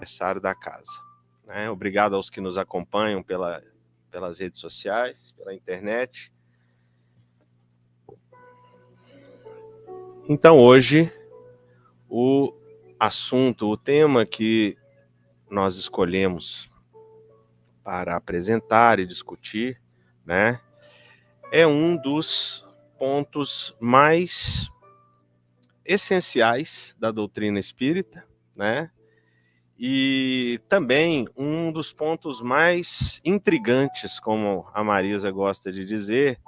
aniversário da casa, né? Obrigado aos que nos acompanham pelas redes sociais, pela internet. Então hoje o assunto, o tema que nós escolhemos para apresentar e discutir, né, é um dos pontos mais essenciais da doutrina espírita, né, e também um dos pontos mais intrigantes, como a Marisa gosta de dizer,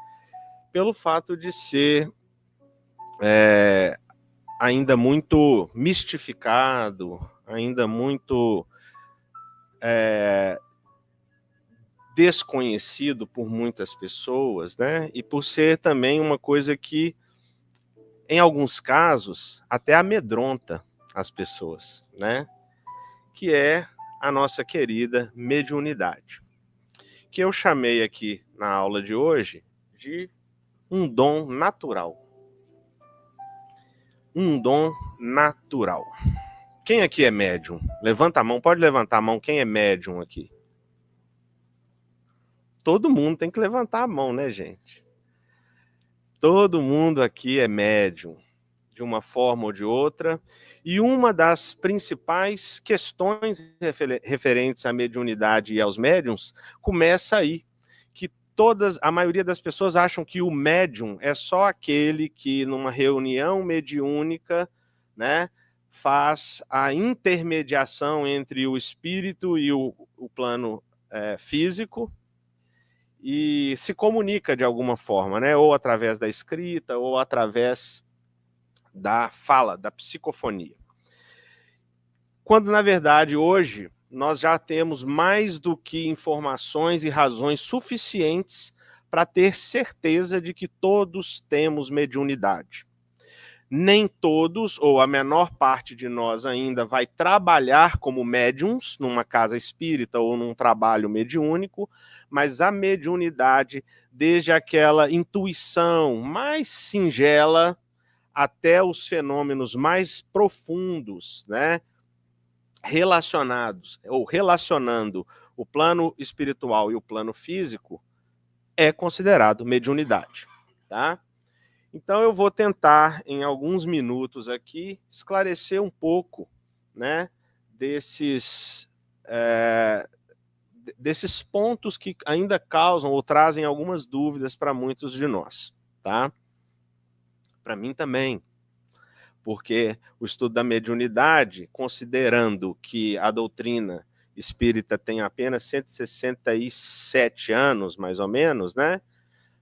pelo fato de ser ainda muito mistificado, ainda muito desconhecido por muitas pessoas, né? E por ser também uma coisa que, em alguns casos, até amedronta as pessoas, né? Que é a nossa querida mediunidade, que eu chamei aqui na aula de hoje de um dom natural. Um dom natural. Quem aqui é médium? Levanta a mão, pode levantar a mão, quem é médium aqui? Todo mundo tem que levantar a mão, né, gente? Todo mundo aqui é médium, de uma forma ou de outra. E uma das principais questões referentes à mediunidade e aos médiums começa aí, que a maioria das pessoas acham que o médium é só aquele que, numa reunião mediúnica, né, faz a intermediação entre o espírito e o plano físico, e se comunica de alguma forma, né? Ou através da escrita, ou através da fala, da psicofonia. Quando, na verdade, hoje, nós já temos mais do que informações e razões suficientes para ter certeza de que todos temos mediunidade. Nem todos, ou a menor parte de nós ainda vai trabalhar como médiums numa casa espírita ou num trabalho mediúnico, mas a mediunidade, desde aquela intuição mais singela até os fenômenos mais profundos, né, relacionados ou relacionando o plano espiritual e o plano físico, é considerado mediunidade, tá? Então eu vou tentar, em alguns minutos aqui, esclarecer um pouco, né, desses pontos que ainda causam ou trazem algumas dúvidas para muitos de nós, tá? Para mim também, porque o estudo da mediunidade, considerando que a doutrina espírita tem apenas 167 anos, mais ou menos, né?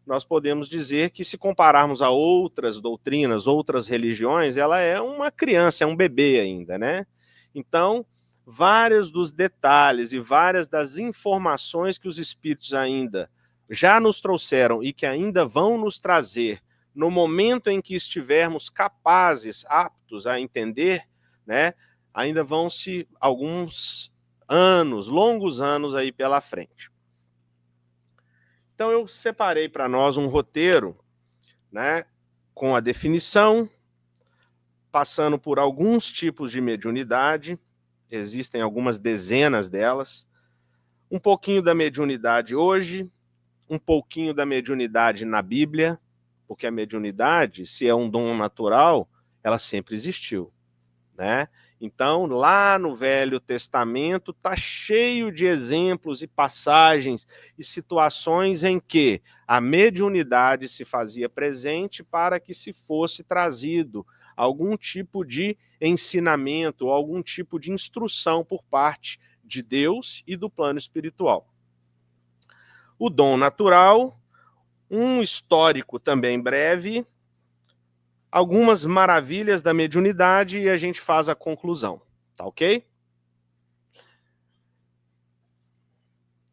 Nós podemos dizer que, se compararmos a outras doutrinas, outras religiões, ela é uma criança, é um bebê ainda, né? Então, vários dos detalhes e várias das informações que os espíritos ainda já nos trouxeram e que ainda vão nos trazer no momento em que estivermos capazes, aptos a entender, né? Ainda vão-se alguns anos, longos anos aí pela frente. Então eu separei para nós um roteiro, né, com a definição, passando por alguns tipos de mediunidade, existem algumas dezenas delas, um pouquinho da mediunidade hoje, um pouquinho da mediunidade na Bíblia, porque a mediunidade, se é um dom natural, ela sempre existiu, né? Então, lá no Velho Testamento, está cheio de exemplos e passagens e situações em que a mediunidade se fazia presente para que se fosse trazido algum tipo de ensinamento, algum tipo de instrução por parte de Deus e do plano espiritual. O dom natural, um histórico também breve, algumas maravilhas da mediunidade e a gente faz a conclusão, tá ok?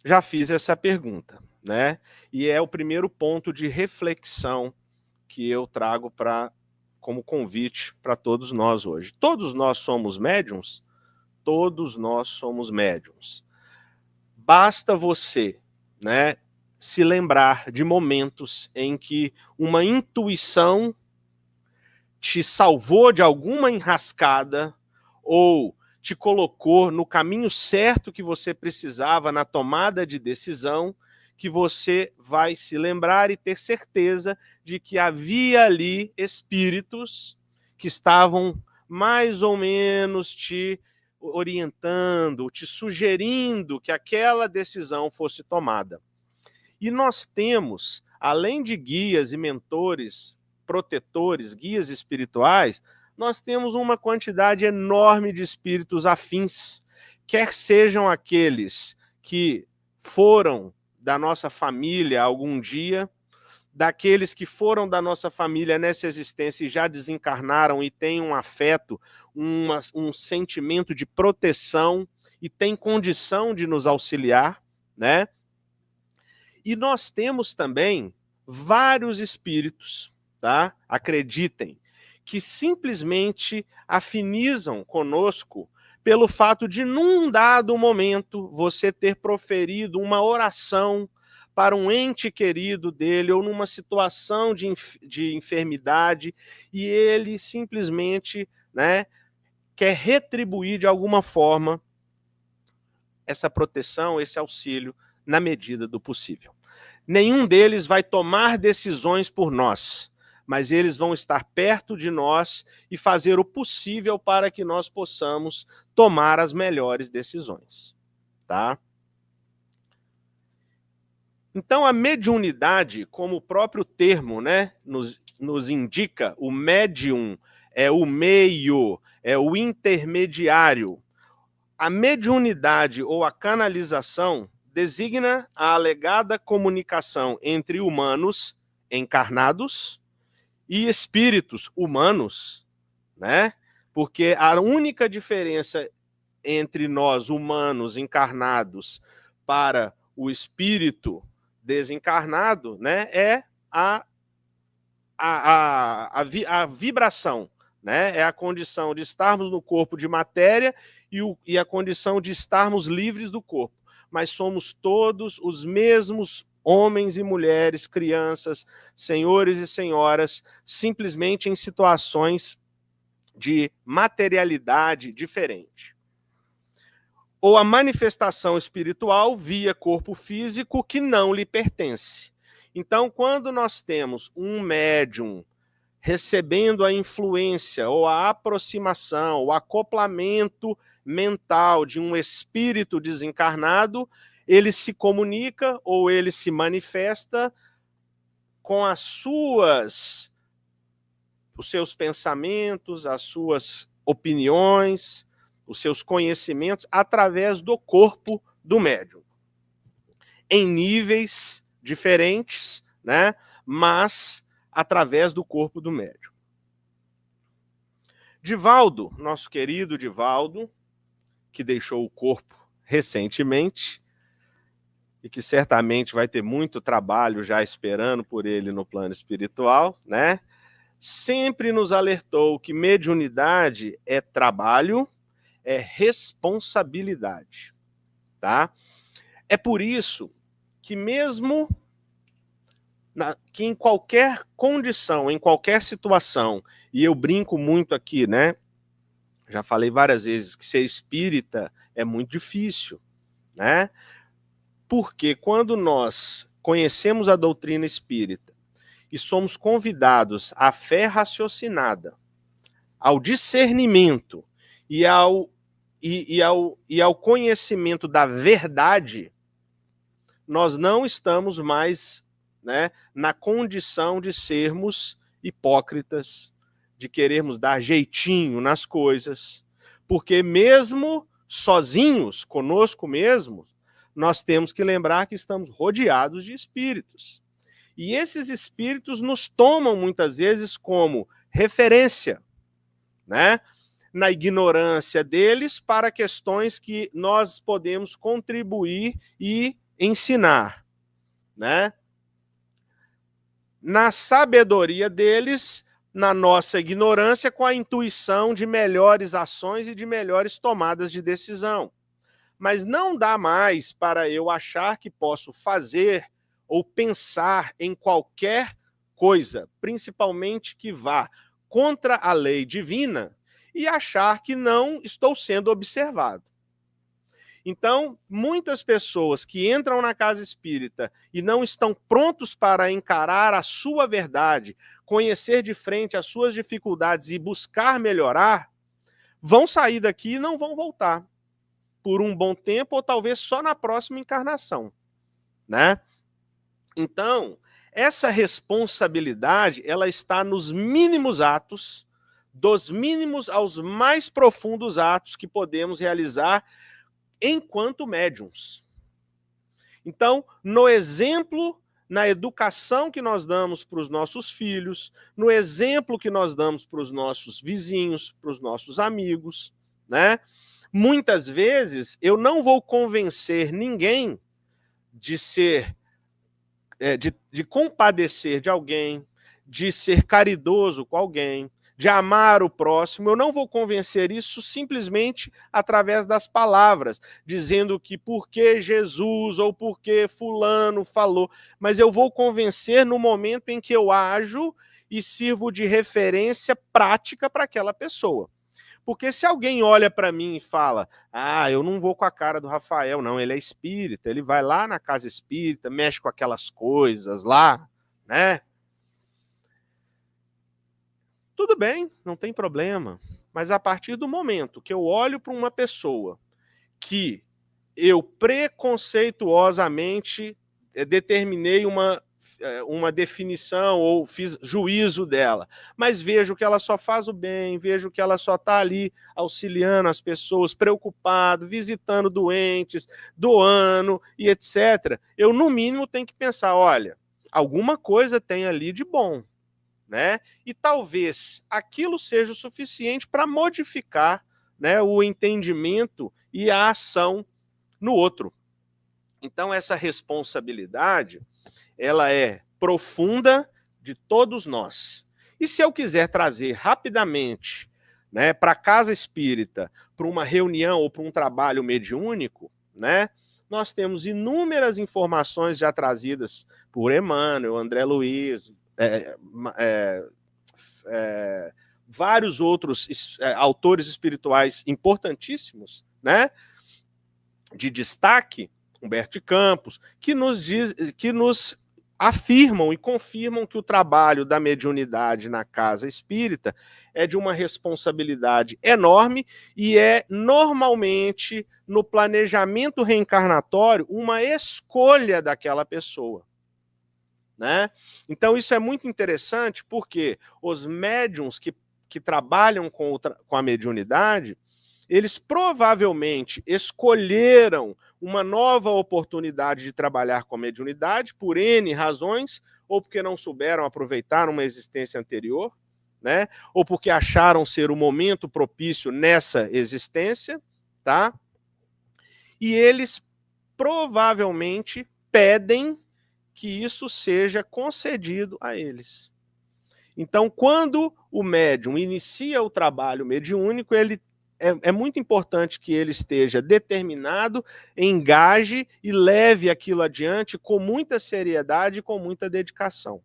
Já fiz essa pergunta, né? E é o primeiro ponto de reflexão que eu trago como convite para todos nós hoje. Todos nós somos médiums? Todos nós somos médiums. Basta você, né, se lembrar de momentos em que uma intuição te salvou de alguma enrascada ou te colocou no caminho certo que você precisava na tomada de decisão, que você vai se lembrar e ter certeza de que havia ali espíritos que estavam mais ou menos te orientando, te sugerindo que aquela decisão fosse tomada. E nós temos, além de guias e mentores, protetores, guias espirituais, nós temos uma quantidade enorme de espíritos afins, quer sejam aqueles que foram da nossa família algum dia, daqueles que foram da nossa família nessa existência e já desencarnaram e têm um afeto, um sentimento de proteção e têm condição de nos auxiliar, né? E nós temos também vários espíritos, tá? Acreditem, que simplesmente afinizam conosco pelo fato de, num dado momento, você ter proferido uma oração para um ente querido dele ou numa situação de enfermidade e ele simplesmente, né, quer retribuir de alguma forma essa proteção, esse auxílio, na medida do possível. Nenhum deles vai tomar decisões por nós, mas eles vão estar perto de nós e fazer o possível para que nós possamos tomar as melhores decisões, tá? Então, a mediunidade, como o próprio termo, né, nos indica, o médium é o meio, é o intermediário. A mediunidade ou a canalização designa a alegada comunicação entre humanos encarnados e espíritos humanos, né? Porque a única diferença entre nós, humanos encarnados, para o espírito desencarnado, né, é a vibração, né? É a condição de estarmos no corpo de matéria e a condição de estarmos livres do corpo. Mas somos todos os mesmos homens e mulheres, crianças, senhores e senhoras, simplesmente em situações de materialidade diferente. Ou a manifestação espiritual via corpo físico que não lhe pertence. Então, quando nós temos um médium recebendo a influência ou a aproximação, o acoplamento mental de um espírito desencarnado, ele se comunica ou ele se manifesta com os seus pensamentos, as suas opiniões, os seus conhecimentos através do corpo do médium. Em níveis diferentes, né? Mas através do corpo do médium. Divaldo, nosso querido Divaldo, que deixou o corpo recentemente e que certamente vai ter muito trabalho já esperando por ele no plano espiritual, né? Sempre nos alertou que mediunidade é trabalho, é responsabilidade, tá? É por isso que mesmo que em qualquer condição, em qualquer situação, e eu brinco muito aqui, né? Já falei várias vezes que ser espírita é muito difícil, né? Porque quando nós conhecemos a doutrina espírita e somos convidados à fé raciocinada, ao discernimento e ao conhecimento da verdade, nós não estamos mais, né, na condição de sermos hipócritas, de querermos dar jeitinho nas coisas, porque mesmo sozinhos, conosco mesmos, nós temos que lembrar que estamos rodeados de espíritos. E esses espíritos nos tomam muitas vezes como referência, né? Na ignorância deles para questões que nós podemos contribuir e ensinar, né? Na sabedoria deles, na nossa ignorância, com a intuição de melhores ações e de melhores tomadas de decisão. Mas não dá mais para eu achar que posso fazer ou pensar em qualquer coisa, principalmente que vá contra a lei divina, e achar que não estou sendo observado. Então, muitas pessoas que entram na casa espírita e não estão prontos para encarar a sua verdade, conhecer de frente as suas dificuldades e buscar melhorar, vão sair daqui e não vão voltar por um bom tempo ou talvez só na próxima encarnação, né? Então, essa responsabilidade, ela está nos mínimos atos, dos mínimos aos mais profundos atos que podemos realizar enquanto médiums. Então, no exemplo, na educação que nós damos para os nossos filhos, no exemplo que nós damos para os nossos vizinhos, para os nossos amigos, né? Muitas vezes eu não vou convencer ninguém de ser, de compadecer de alguém, de ser caridoso com alguém, de amar o próximo. Eu não vou convencer isso simplesmente através das palavras, dizendo que porque Jesus ou porque fulano falou, mas eu vou convencer no momento em que eu ajo e sirvo de referência prática para aquela pessoa. Porque se alguém olha para mim e fala, eu não vou com a cara do Rafael, não, ele é espírita, ele vai lá na casa espírita, mexe com aquelas coisas lá, né? Tudo bem, não tem problema. Mas a partir do momento que eu olho para uma pessoa que eu preconceituosamente determinei uma definição ou fiz juízo dela, mas vejo que ela só faz o bem, vejo que ela só está ali auxiliando as pessoas, preocupado, visitando doentes, doando e etc. Eu, no mínimo, tenho que pensar, olha, alguma coisa tem ali de bom, né? E talvez aquilo seja o suficiente para modificar, né, o entendimento e a ação no outro. Então, essa responsabilidade, ela é profunda de todos nós. E se eu quiser trazer rapidamente, né, para a casa espírita, para uma reunião ou para um trabalho mediúnico, né, nós temos inúmeras informações já trazidas por Emmanuel, André Luiz, vários outros autores espirituais importantíssimos, né, de destaque, Humberto de Campos, que nos afirmam e confirmam que o trabalho da mediunidade na casa espírita é de uma responsabilidade enorme e é normalmente no planejamento reencarnatório uma escolha daquela pessoa, né? Então isso é muito interessante porque os médiuns que trabalham com a mediunidade, eles provavelmente escolheram uma nova oportunidade de trabalhar com a mediunidade por N razões, ou porque não souberam aproveitar uma existência anterior, né? Ou porque acharam ser o momento propício nessa existência, tá? E eles provavelmente pedem que isso seja concedido a eles. Então, quando o médium inicia o trabalho mediúnico, ele é muito importante que ele esteja determinado, engaje e leve aquilo adiante com muita seriedade e com muita dedicação.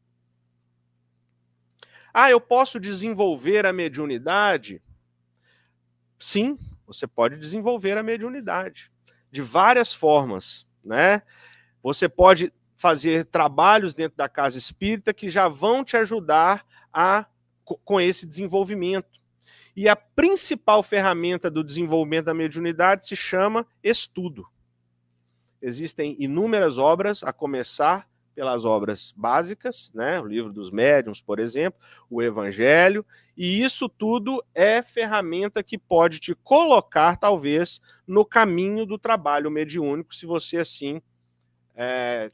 Eu posso desenvolver a mediunidade? Sim, você pode desenvolver a mediunidade de várias formas, né? Você pode fazer trabalhos dentro da casa espírita que já vão te ajudar com esse desenvolvimento. E a principal ferramenta do desenvolvimento da mediunidade se chama estudo. Existem inúmeras obras, a começar pelas obras básicas, né? O Livro dos Médiuns, por exemplo, o Evangelho, e isso tudo é ferramenta que pode te colocar, talvez, no caminho do trabalho mediúnico, se você assim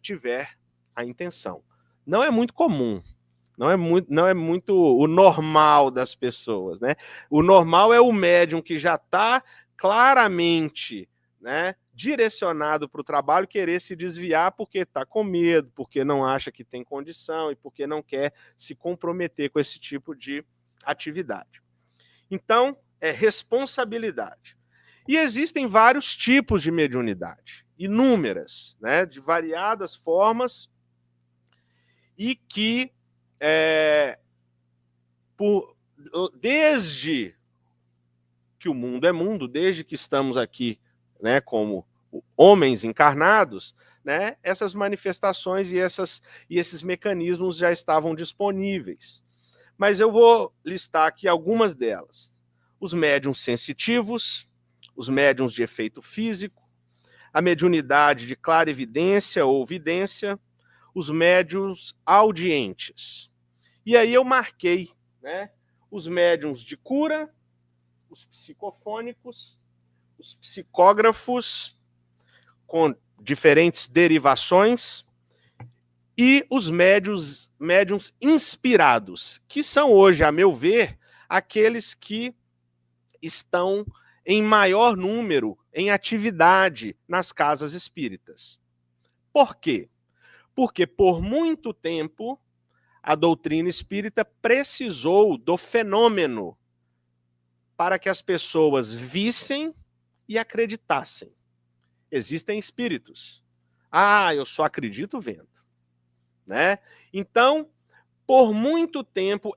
tiver a intenção. Não é muito comum, não é muito o normal das pessoas, né? O normal é o médium que já está claramente, né, direcionado para o trabalho, querer se desviar porque está com medo, porque não acha que tem condição e porque não quer se comprometer com esse tipo de atividade. Então, é responsabilidade. E existem vários tipos de mediunidade, inúmeras, né, de variadas formas, e que desde que o mundo é mundo, desde que estamos aqui, né, como homens encarnados, né, essas manifestações e esses mecanismos já estavam disponíveis. Mas eu vou listar aqui algumas delas. Os médiuns sensitivos, os médiuns de efeito físico, a mediunidade de clarividência ou vidência, os médiuns audientes. E aí eu marquei, né, os médiuns de cura, os psicofônicos, os psicógrafos com diferentes derivações e os médiuns inspirados, que são hoje, a meu ver, aqueles que estão em maior número em atividade nas casas espíritas. Por quê? Porque por muito tempo a doutrina espírita precisou do fenômeno para que as pessoas vissem e acreditassem. Existem espíritos. Ah, eu só acredito vendo. Né? Então, por muito tempo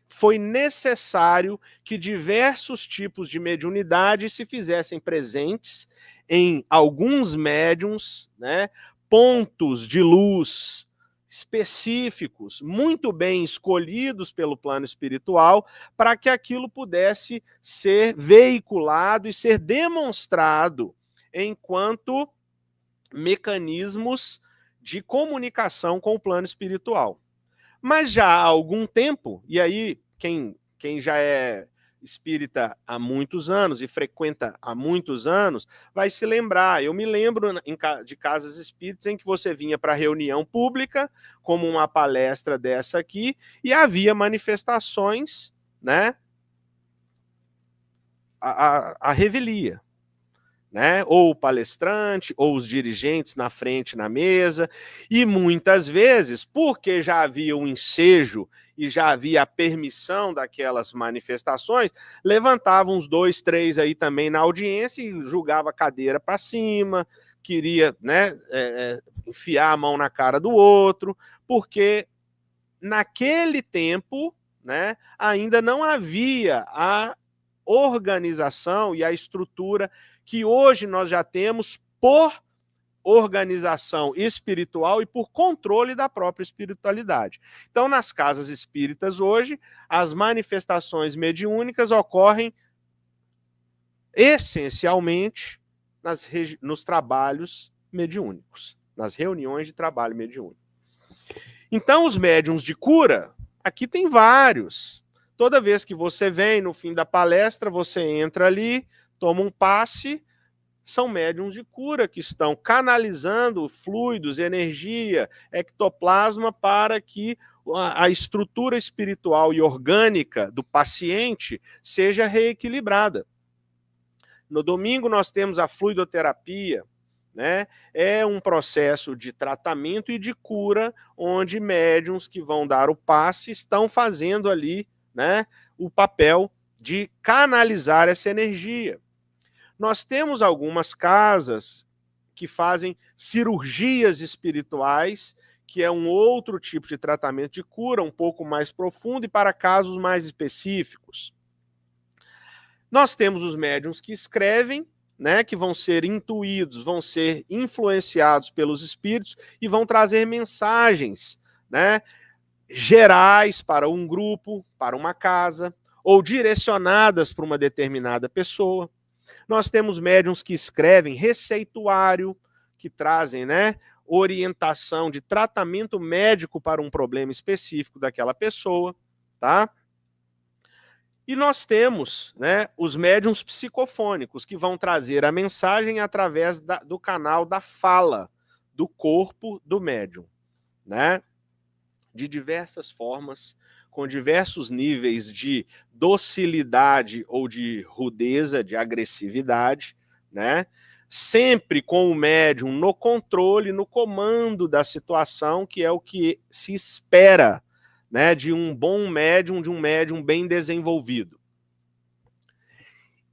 foi necessário que diversos tipos de mediunidade se fizessem presentes em alguns médiums, né? Pontos de luz específicos, muito bem escolhidos pelo plano espiritual, para que aquilo pudesse ser veiculado e ser demonstrado enquanto mecanismos de comunicação com o plano espiritual. Mas já há algum tempo, e aí quem já é espírita há muitos anos e frequenta há muitos anos, vai se lembrar. Eu me lembro de casas espíritas em que você vinha para reunião pública, como uma palestra dessa aqui, e havia manifestações, né, a revelia. Né? Ou o palestrante, ou os dirigentes na frente, na mesa, e muitas vezes, porque já havia um ensejo e já havia a permissão daquelas manifestações, levantavam uns 2, 3 aí também na audiência e julgava a cadeira para cima, queria, né, enfiar a mão na cara do outro, porque naquele tempo, né, ainda não havia a organização e a estrutura que hoje nós já temos por organização espiritual e por controle da própria espiritualidade. Então, nas casas espíritas hoje, as manifestações mediúnicas ocorrem essencialmente nos trabalhos mediúnicos, nas reuniões de trabalho mediúnico. Então, os médiuns de cura, aqui tem vários. Toda vez que você vem, no fim da palestra, você entra ali, toma um passe, são médiuns de cura que estão canalizando fluidos, energia, ectoplasma para que a estrutura espiritual e orgânica do paciente seja reequilibrada. No domingo nós temos a fluidoterapia, né? É um processo de tratamento e de cura, onde médiuns que vão dar o passe estão fazendo ali, né, o papel de canalizar essa energia. Nós temos algumas casas que fazem cirurgias espirituais, que é um outro tipo de tratamento de cura, um pouco mais profundo e para casos mais específicos. Nós temos os médiuns que escrevem, né, que vão ser intuídos, vão ser influenciados pelos espíritos e vão trazer mensagens, né, gerais para um grupo, para uma casa, ou direcionadas para uma determinada pessoa. Nós temos médiuns que escrevem receituário, que trazem, né, orientação de tratamento médico para um problema específico daquela pessoa, tá? E nós temos, né, os médiuns psicofônicos, que vão trazer a mensagem através do canal da fala, do corpo do médium, né? De diversas formas, com diversos níveis de docilidade ou de rudeza, de agressividade, né? Sempre com o médium no controle, no comando da situação, que é o que se espera, né, de um bom médium, de um médium bem desenvolvido.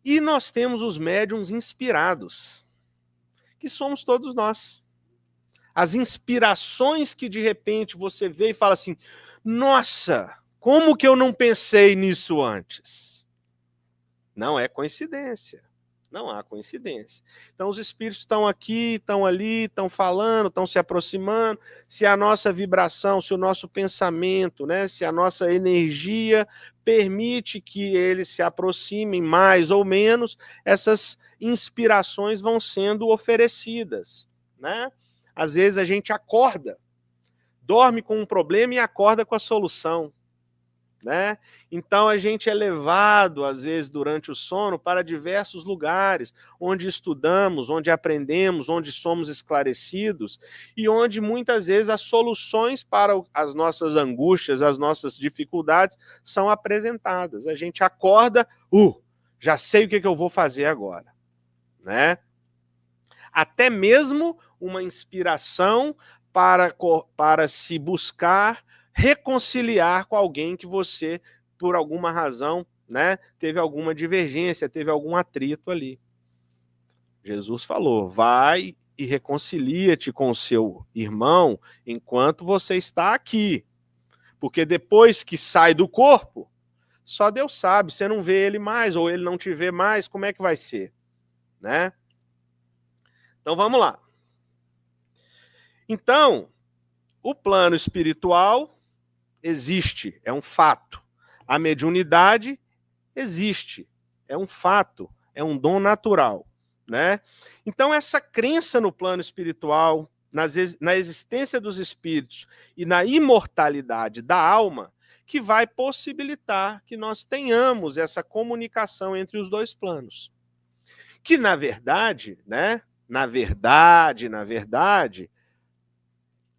E nós temos os médiums inspirados, que somos todos nós. As inspirações que de repente você vê e fala assim, nossa, como que eu não pensei nisso antes? Não é coincidência. Não há coincidência. Então, os espíritos estão aqui, estão ali, estão falando, estão se aproximando. Se a nossa vibração, se o nosso pensamento, né, se a nossa energia permite que eles se aproximem mais ou menos, essas inspirações vão sendo oferecidas, né? Às vezes a gente acorda, dorme com um problema e acorda com a solução, né? Então a gente é levado, às vezes, durante o sono, para diversos lugares, onde estudamos, onde aprendemos, onde somos esclarecidos, e onde muitas vezes as soluções para as nossas angústias, as nossas dificuldades, são apresentadas. A gente acorda, já sei o que eu vou fazer agora, né? Até mesmo uma inspiração para se buscar reconciliar com alguém que você, por alguma razão, né, teve alguma divergência, teve algum atrito ali. Jesus falou: vai e reconcilia-te com o seu irmão enquanto você está aqui. Porque depois que sai do corpo, só Deus sabe, você não vê ele mais, ou ele não te vê mais, como é que vai ser? Né? Então vamos lá. Então, o plano espiritual existe, é um fato. A mediunidade existe, é um fato, é um dom natural, né? Então, essa crença no plano espiritual, na existência dos espíritos e na imortalidade da alma, que vai possibilitar que nós tenhamos essa comunicação entre os dois planos. Que, na verdade, né? Na verdade,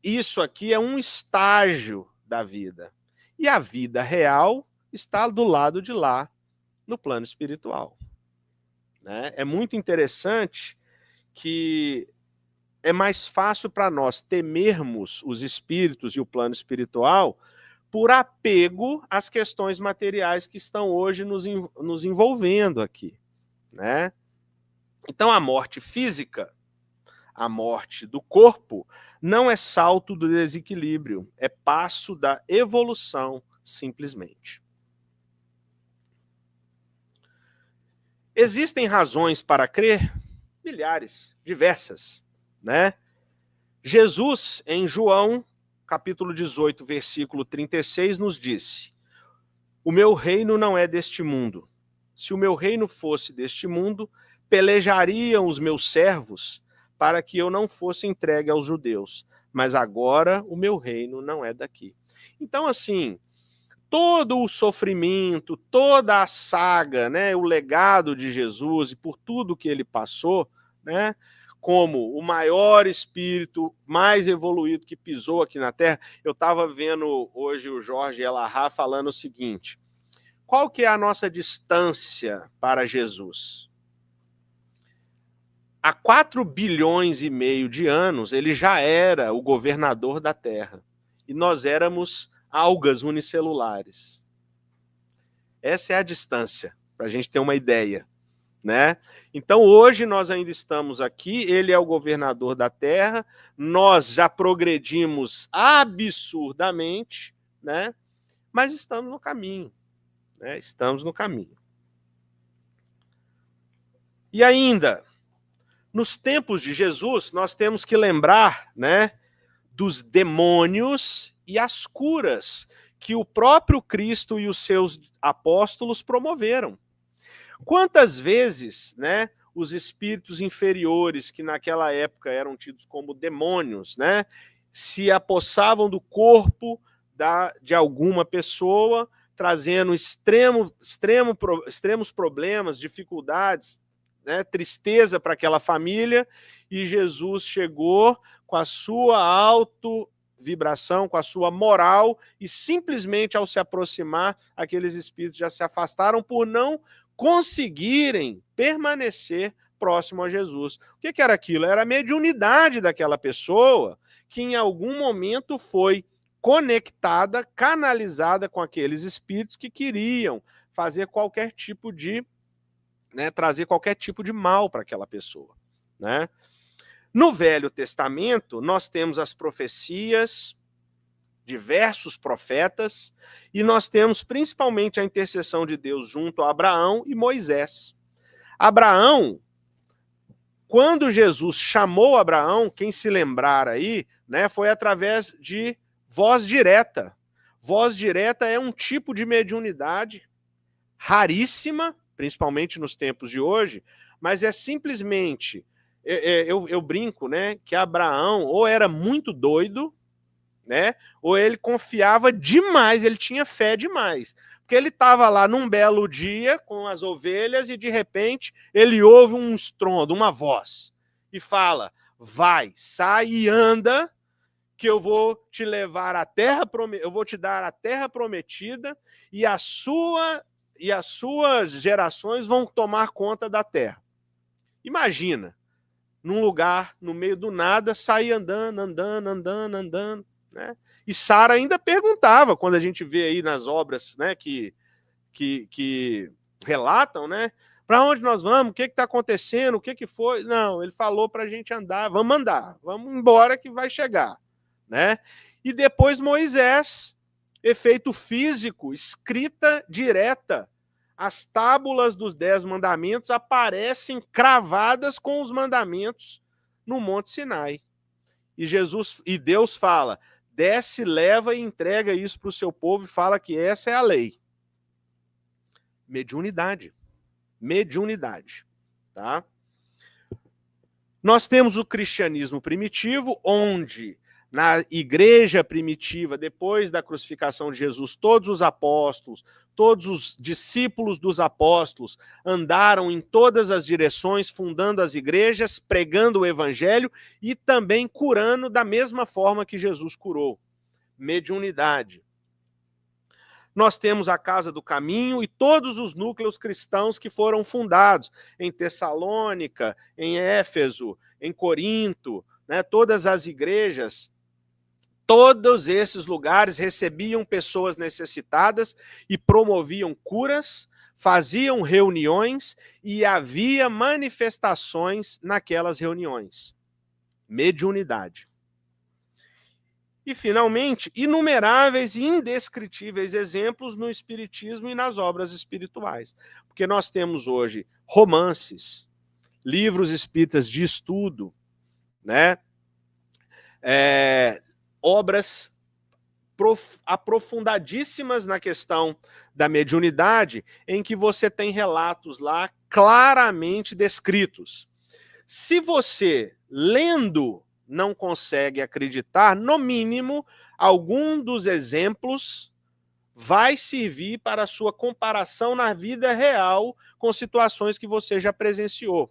isso aqui é um estágio da vida. E a vida real está do lado de lá, no plano espiritual. Né? É muito interessante que é mais fácil para nós temermos os espíritos e o plano espiritual por apego às questões materiais que estão hoje nos envolvendo aqui. Né? Então, a morte física, a morte do corpo, não é salto do desequilíbrio, é passo da evolução, simplesmente. Existem razões para crer? Milhares, diversas, né? Jesus, em João, capítulo 18, versículo 36, nos disse: o meu reino não é deste mundo. Se o meu reino fosse deste mundo, pelejariam os meus servos para que eu não fosse entregue aos judeus. Mas agora o meu reino não é daqui. Então, assim, todo o sofrimento, toda a saga, né, o legado de Jesus e por tudo que ele passou, né, como o maior espírito mais evoluído que pisou aqui na Terra. Eu estava vendo hoje o Jorge Elahá falando o seguinte: qual que é a nossa distância para Jesus? Há 4 bilhões e meio de anos, ele já era o governador da Terra. E nós éramos algas unicelulares. Essa é a distância, para a gente ter uma ideia. Né? Então, hoje nós ainda estamos aqui, ele é o governador da Terra, nós já progredimos absurdamente, né? Mas estamos no caminho. Né? Estamos no caminho. E ainda, nos tempos de Jesus, nós temos que lembrar, né, dos demônios e as curas que o próprio Cristo e os seus apóstolos promoveram. Quantas vezes, né, os espíritos inferiores, que naquela época eram tidos como demônios, né, se apossavam do corpo de alguma pessoa, trazendo extremos problemas, dificuldades, né, tristeza para aquela família, e Jesus chegou com a sua vibração, com a sua moral, e simplesmente ao se aproximar, aqueles espíritos já se afastaram por não conseguirem permanecer próximo a Jesus. O que era aquilo? Era a mediunidade daquela pessoa que em algum momento foi conectada, canalizada com aqueles espíritos que queriam fazer qualquer tipo de, né, trazer qualquer tipo de mal para aquela pessoa. Né? No Velho Testamento, nós temos as profecias, diversos profetas, e nós temos principalmente a intercessão de Deus junto a Abraão e Moisés. Abraão, quando Jesus chamou Abraão, quem se lembrar aí, né, foi através de voz direta. Voz direta é um tipo de mediunidade raríssima, principalmente nos tempos de hoje, mas é simplesmente, eu brinco, né, que Abraão ou era muito doido, né, ou ele confiava demais, ele tinha fé demais. Porque ele estava lá num belo dia com as ovelhas e de repente ele ouve um estrondo, uma voz, e fala: vai, sai e anda, que eu vou te levar à terra, eu vou te dar a terra prometida e as suas gerações vão tomar conta da terra. Imagina, num lugar, no meio do nada, sair andando, né? E Sara ainda perguntava, quando a gente vê aí nas obras, né, que relatam, né, para onde nós vamos, o que está acontecendo, o que foi? Não, ele falou para a gente andar, vamos embora que vai chegar, né? E depois Moisés, efeito físico, escrita direta, as tábulas dos 10 mandamentos aparecem cravadas com os mandamentos no Monte Sinai. E Deus fala: desce, leva e entrega isso para o seu povo e fala que essa é a lei. Mediunidade. Mediunidade. Tá? Nós temos o cristianismo primitivo, onde na igreja primitiva, depois da crucificação de Jesus, todos os apóstolos, todos os discípulos dos apóstolos andaram em todas as direções, fundando as igrejas, pregando o evangelho e também curando da mesma forma que Jesus curou. Mediunidade. Nós temos a Casa do Caminho e todos os núcleos cristãos que foram fundados em Tessalônica, em Éfeso, em Corinto, né? Todas as igrejas, todos esses lugares recebiam pessoas necessitadas e promoviam curas, faziam reuniões e havia manifestações naquelas reuniões. Mediunidade. E, finalmente, inumeráveis e indescritíveis exemplos no espiritismo e nas obras espirituais. Porque nós temos hoje romances, livros espíritas de estudo, né? Obras aprofundadíssimas na questão da mediunidade, em que você tem relatos lá claramente descritos. Se você, lendo, não consegue acreditar, no mínimo, algum dos exemplos vai servir para a sua comparação na vida real com situações que você já presenciou.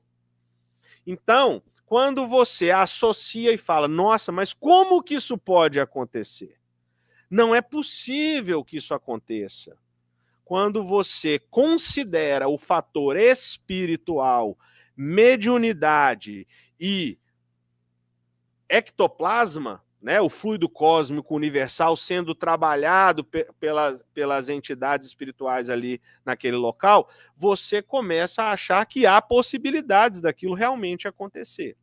Então, quando você associa e fala: nossa, mas como que isso pode acontecer? Não é possível que isso aconteça. Quando você considera o fator espiritual, mediunidade e ectoplasma, né, o fluido cósmico universal sendo trabalhado pelas entidades espirituais ali naquele local, você começa a achar que há possibilidades daquilo realmente acontecer.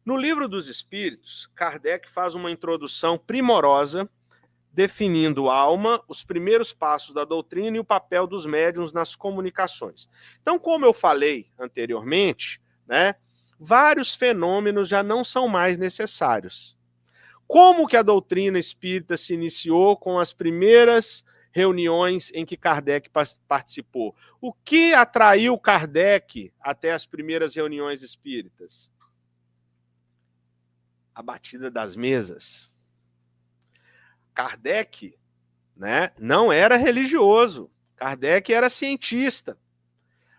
No Livro dos Espíritos, Kardec faz uma introdução primorosa definindo alma, os primeiros passos da doutrina e o papel dos médiuns nas comunicações. Então, como eu falei anteriormente, né, vários fenômenos já não são mais necessários. Como que a doutrina espírita se iniciou com as primeiras reuniões em que Kardec participou? O que atraiu Kardec até as primeiras reuniões espíritas? A batida das mesas. Kardec, né, não era religioso, Kardec era cientista,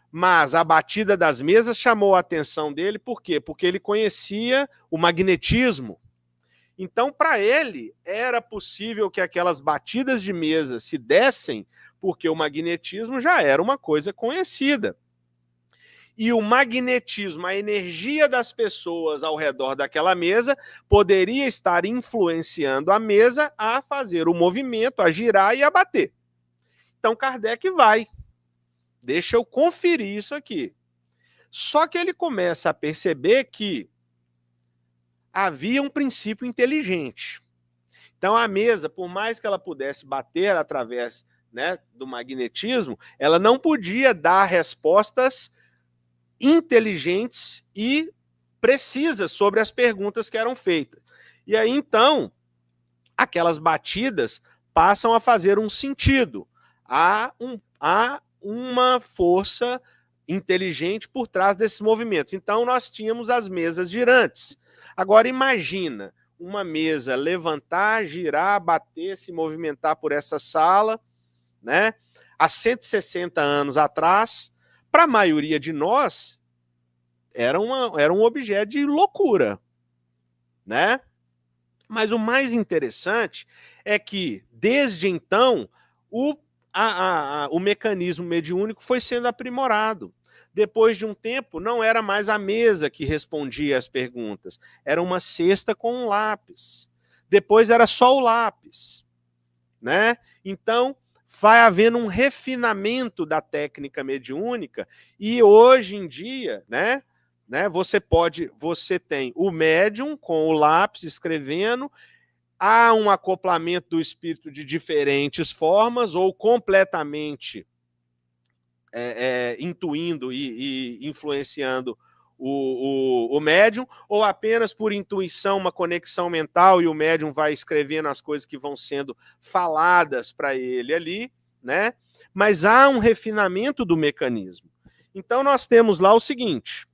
mas a batida das mesas chamou a atenção dele, por quê? Porque ele conhecia o magnetismo. Então, para ele, era possível que aquelas batidas de mesa se dessem, porque o magnetismo já era uma coisa conhecida. E o magnetismo, a energia das pessoas ao redor daquela mesa, poderia estar influenciando a mesa a fazer o movimento, a girar e a bater. Então Kardec vai. Deixa eu conferir isso aqui. Só que ele começa a perceber que havia um princípio inteligente. Então a mesa, por mais que ela pudesse bater através, né, do magnetismo, ela não podia dar respostas inteligentes e precisas sobre as perguntas que eram feitas. E aí, então, aquelas batidas passam a fazer um sentido. Há uma força inteligente por trás desses movimentos. Então, nós tínhamos as mesas girantes. Agora, imagina uma mesa levantar, girar, bater, se movimentar por essa sala, né? Há 160 anos atrás, para a maioria de nós, era um objeto de loucura, né? Mas o mais interessante é que, desde então, o mecanismo mediúnico foi sendo aprimorado. Depois de um tempo, não era mais a mesa que respondia às perguntas, era uma cesta com um lápis. Depois era só o lápis, né? Então, vai havendo um refinamento da técnica mediúnica e hoje em dia, né, você tem o médium com o lápis escrevendo, há um acoplamento do espírito de diferentes formas ou completamente intuindo e influenciando o médium, ou apenas por intuição, uma conexão mental, e o médium vai escrevendo as coisas que vão sendo faladas para ele ali, né? Mas há um refinamento do mecanismo. Então nós temos lá o seguinte: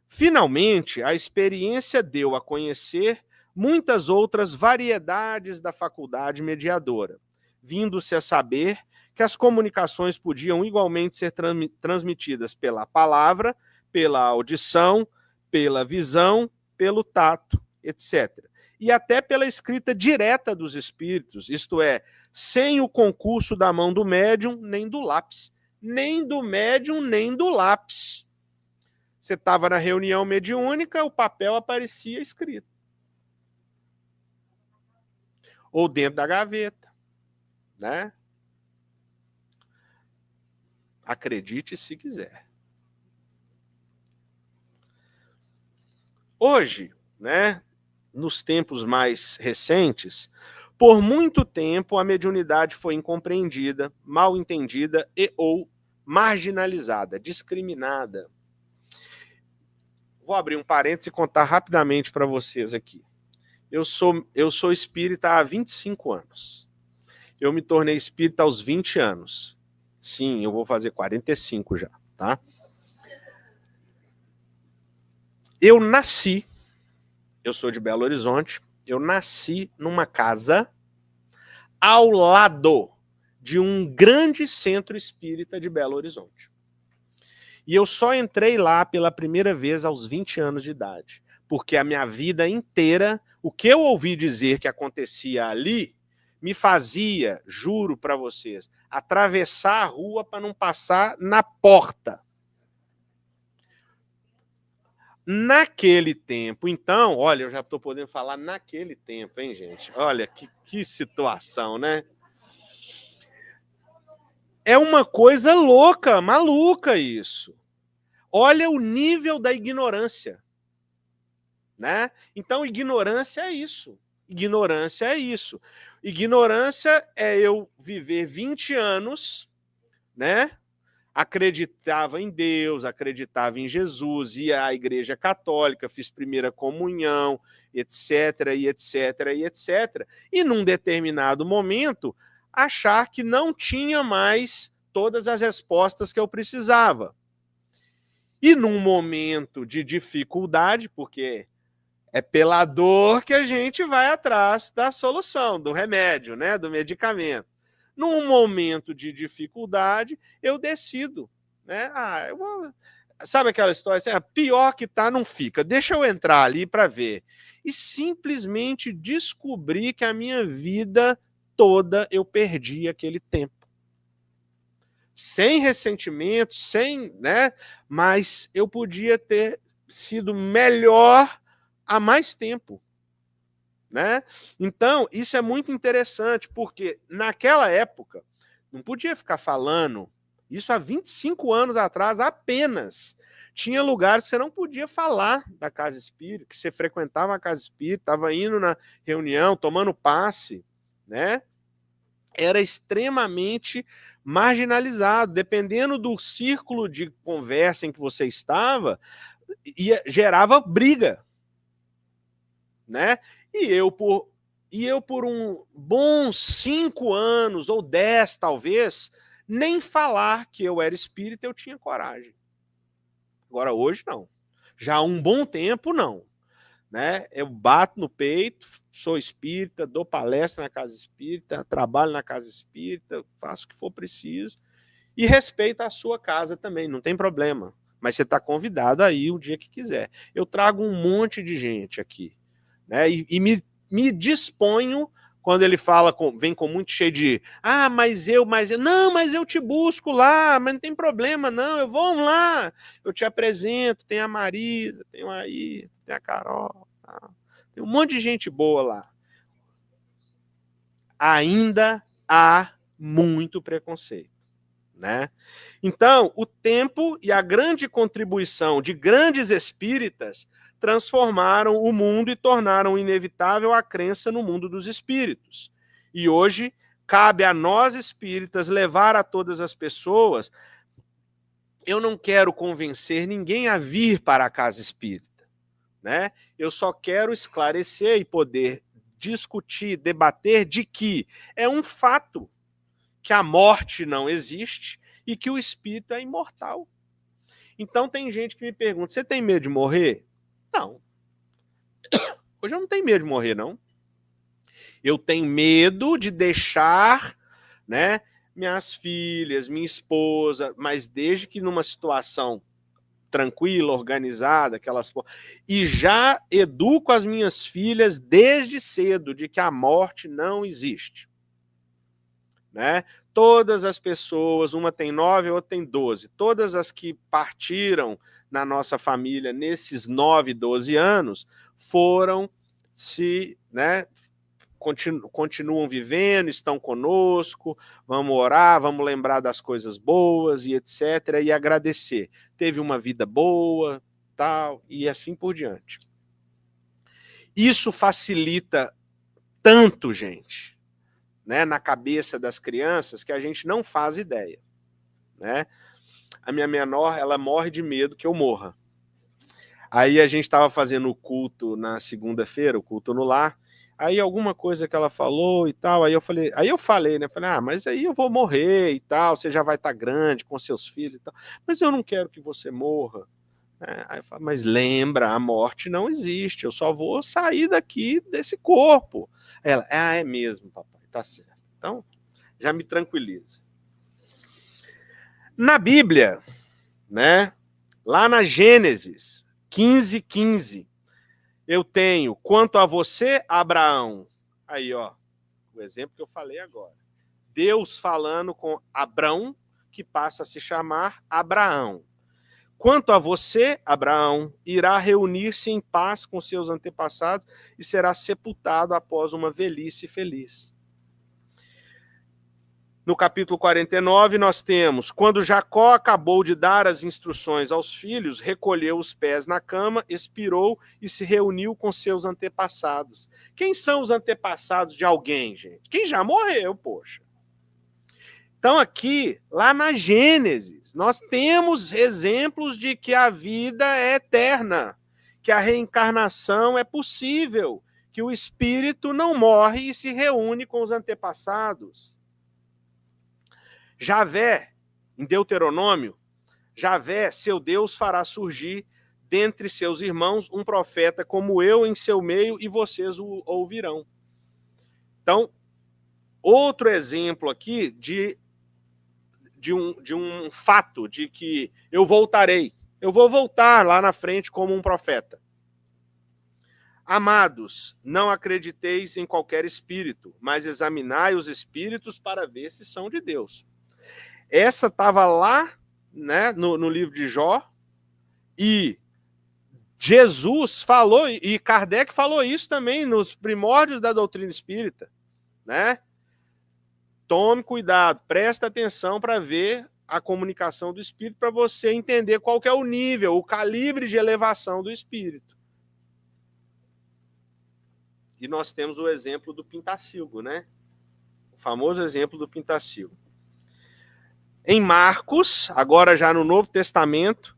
finalmente, a experiência deu a conhecer muitas outras variedades da faculdade mediadora, vindo-se a saber que as comunicações podiam igualmente ser transmitidas pela palavra, pela audição, pela visão, pelo tato, etc. E até pela escrita direta dos espíritos, isto é, sem o concurso da mão do médium nem do lápis. Nem do médium, nem do lápis. Você estava na reunião mediúnica, o papel aparecia escrito. Ou dentro da gaveta, né? Acredite se quiser. Hoje, né, nos tempos mais recentes, por muito tempo a mediunidade foi incompreendida, mal entendida e ou marginalizada, discriminada. Vou abrir um parênteses e contar rapidamente para vocês aqui. Eu sou espírita há 25 anos. Eu me tornei espírita aos 20 anos. Sim, eu vou fazer 45 já, tá? Eu sou de Belo Horizonte, eu nasci numa casa ao lado de um grande centro espírita de Belo Horizonte. E eu só entrei lá pela primeira vez aos 20 anos de idade, porque a minha vida inteira, o que eu ouvi dizer que acontecia ali, me fazia, juro para vocês, atravessar a rua para não passar na porta. Naquele tempo, então, olha, eu já estou podendo falar naquele tempo, hein, gente? Olha, que situação, né? É uma coisa louca, maluca isso. Olha o nível da ignorância, né? Então, ignorância é isso. Ignorância é isso. Ignorância é eu viver 20 anos, né? Acreditava em Deus, acreditava em Jesus, ia à igreja católica, fiz primeira comunhão, etc, e etc, e etc. E num determinado momento, achar que não tinha mais todas as respostas que eu precisava. E num momento de dificuldade, porque é pela dor que a gente vai atrás da solução, do remédio, né, do medicamento. Num momento de dificuldade, eu decido, né? Sabe aquela história assim, pior que tá, não fica. Deixa eu entrar ali para ver. E simplesmente descobri que a minha vida toda eu perdi aquele tempo. Sem ressentimento, sem, né? Mas eu podia ter sido melhor há mais tempo, né? Então, isso é muito interessante, porque naquela época, não podia ficar falando, isso há 25 anos atrás apenas, Tinha lugares que você não podia falar da casa espírita, que você frequentava a casa espírita, estava indo na reunião, tomando passe, né? Era extremamente marginalizado. Dependendo do círculo de conversa em que você estava, gerava briga, né? E eu, por um bom 5 anos, ou 10 talvez, nem falar que eu era espírita eu tinha coragem. Agora, hoje, não. Já há um bom tempo, não. Né? Eu bato no peito, sou espírita, dou palestra na casa espírita, trabalho na casa espírita, faço o que for preciso. E respeito a sua casa também, não tem problema. Mas você está convidado aí o dia que quiser. Eu trago um monte de gente aqui. Né? E me disponho, quando ele fala, vem com muito cheio de mas eu, não, mas eu te busco lá, mas não tem problema, não, eu vou lá, eu te apresento, tem a Marisa, tem o Ayrton, tem a Carol, tá? Tem um monte de gente boa lá. Ainda há muito preconceito, né? Então, o tempo e a grande contribuição de grandes espíritas transformaram o mundo e tornaram inevitável a crença no mundo dos espíritos. E hoje, cabe a nós espíritas levar a todas as pessoas. Eu não quero convencer ninguém a vir para a casa espírita, né? Eu só quero esclarecer e poder discutir, debater de que é um fato que a morte não existe e que o espírito é imortal. Então tem gente que me pergunta, você tem medo de morrer? Não. Hoje eu não tenho medo de morrer, não. Eu tenho medo de deixar, né, minhas filhas, minha esposa, mas desde que numa situação tranquila, organizada, aquelas... E já educo as minhas filhas desde cedo de que a morte não existe. Né? Todas as pessoas, uma tem 9, outra tem 12, todas as que partiram na nossa família nesses 9, 12 anos foram né, continuam vivendo, estão conosco, vamos orar, vamos lembrar das coisas boas e etc, e agradecer. Teve uma vida boa, tal, e assim por diante. Isso facilita tanto, gente, né, na cabeça das crianças, que a gente não faz ideia, né? A minha menor, ela morre de medo que eu morra. Aí a gente estava fazendo o culto na segunda-feira, o culto no lar, aí alguma coisa que ela falou e tal, aí eu falei, né? Falei, mas aí eu vou morrer e tal, você já vai estar grande com seus filhos e tal, mas eu não quero que você morra. Aí eu falo, mas lembra, a morte não existe, eu só vou sair daqui desse corpo. Ela, é mesmo, papai, tá certo. Então, já me tranquiliza. Na Bíblia, né, lá na Gênesis 15:15, eu tenho, quanto a você, Abraão, aí ó, o exemplo que eu falei agora, Deus falando com Abrão, que passa a se chamar Abraão. Quanto a você, Abraão, irá reunir-se em paz com seus antepassados e será sepultado após uma velhice feliz. No capítulo 49, nós temos, quando Jacó acabou de dar as instruções aos filhos, recolheu os pés na cama, expirou e se reuniu com seus antepassados. Quem são os antepassados de alguém, gente? Quem já morreu, poxa. Então aqui, lá na Gênesis, nós temos exemplos de que a vida é eterna, que a reencarnação é possível, que o espírito não morre e se reúne com os antepassados. Javé, em Deuteronômio, Javé, seu Deus, fará surgir dentre seus irmãos um profeta como eu em seu meio e vocês o ouvirão. Então, outro exemplo aqui de um fato de que eu voltarei. Eu vou voltar lá na frente como um profeta. Amados, não acrediteis em qualquer espírito, mas examinai os espíritos para ver se são de Deus. Essa estava lá, né, no livro de Jó, e Jesus falou, e Kardec falou isso também nos primórdios da doutrina espírita, né? Tome cuidado, preste atenção para ver a comunicação do espírito para você entender qual que é o nível, o calibre de elevação do espírito. E nós temos o exemplo do Pintacilgo, né? O famoso exemplo do Pintacilgo. Em Marcos, agora já no Novo Testamento,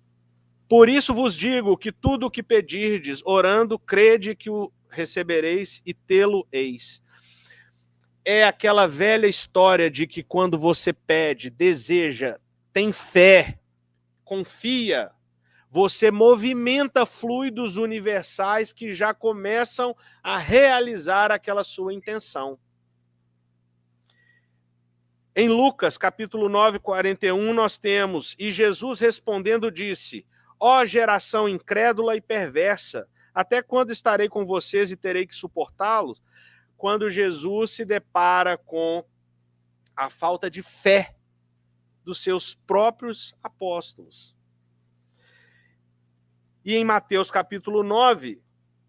por isso vos digo que tudo o que pedirdes, orando, crede que o recebereis e tê-lo eis. É aquela velha história de que quando você pede, deseja, tem fé, confia, você movimenta fluidos universais que já começam a realizar aquela sua intenção. Em Lucas, capítulo 9, 41, nós temos, e Jesus respondendo disse, ó geração incrédula e perversa, até quando estarei com vocês e terei que suportá-los? Quando Jesus se depara com a falta de fé dos seus próprios apóstolos. E em Mateus capítulo 9,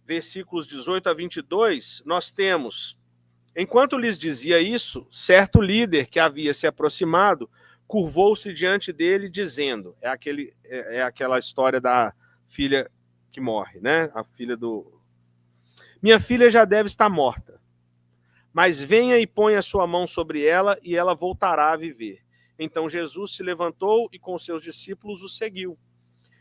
versículos 18 a 22, nós temos, enquanto lhes dizia isso, certo líder que havia se aproximado, curvou-se diante dele dizendo, é aquela história da filha que morre, né? A filha do... Minha filha já deve estar morta, mas venha e ponha a sua mão sobre ela e ela voltará a viver. Então Jesus se levantou e com seus discípulos o seguiu.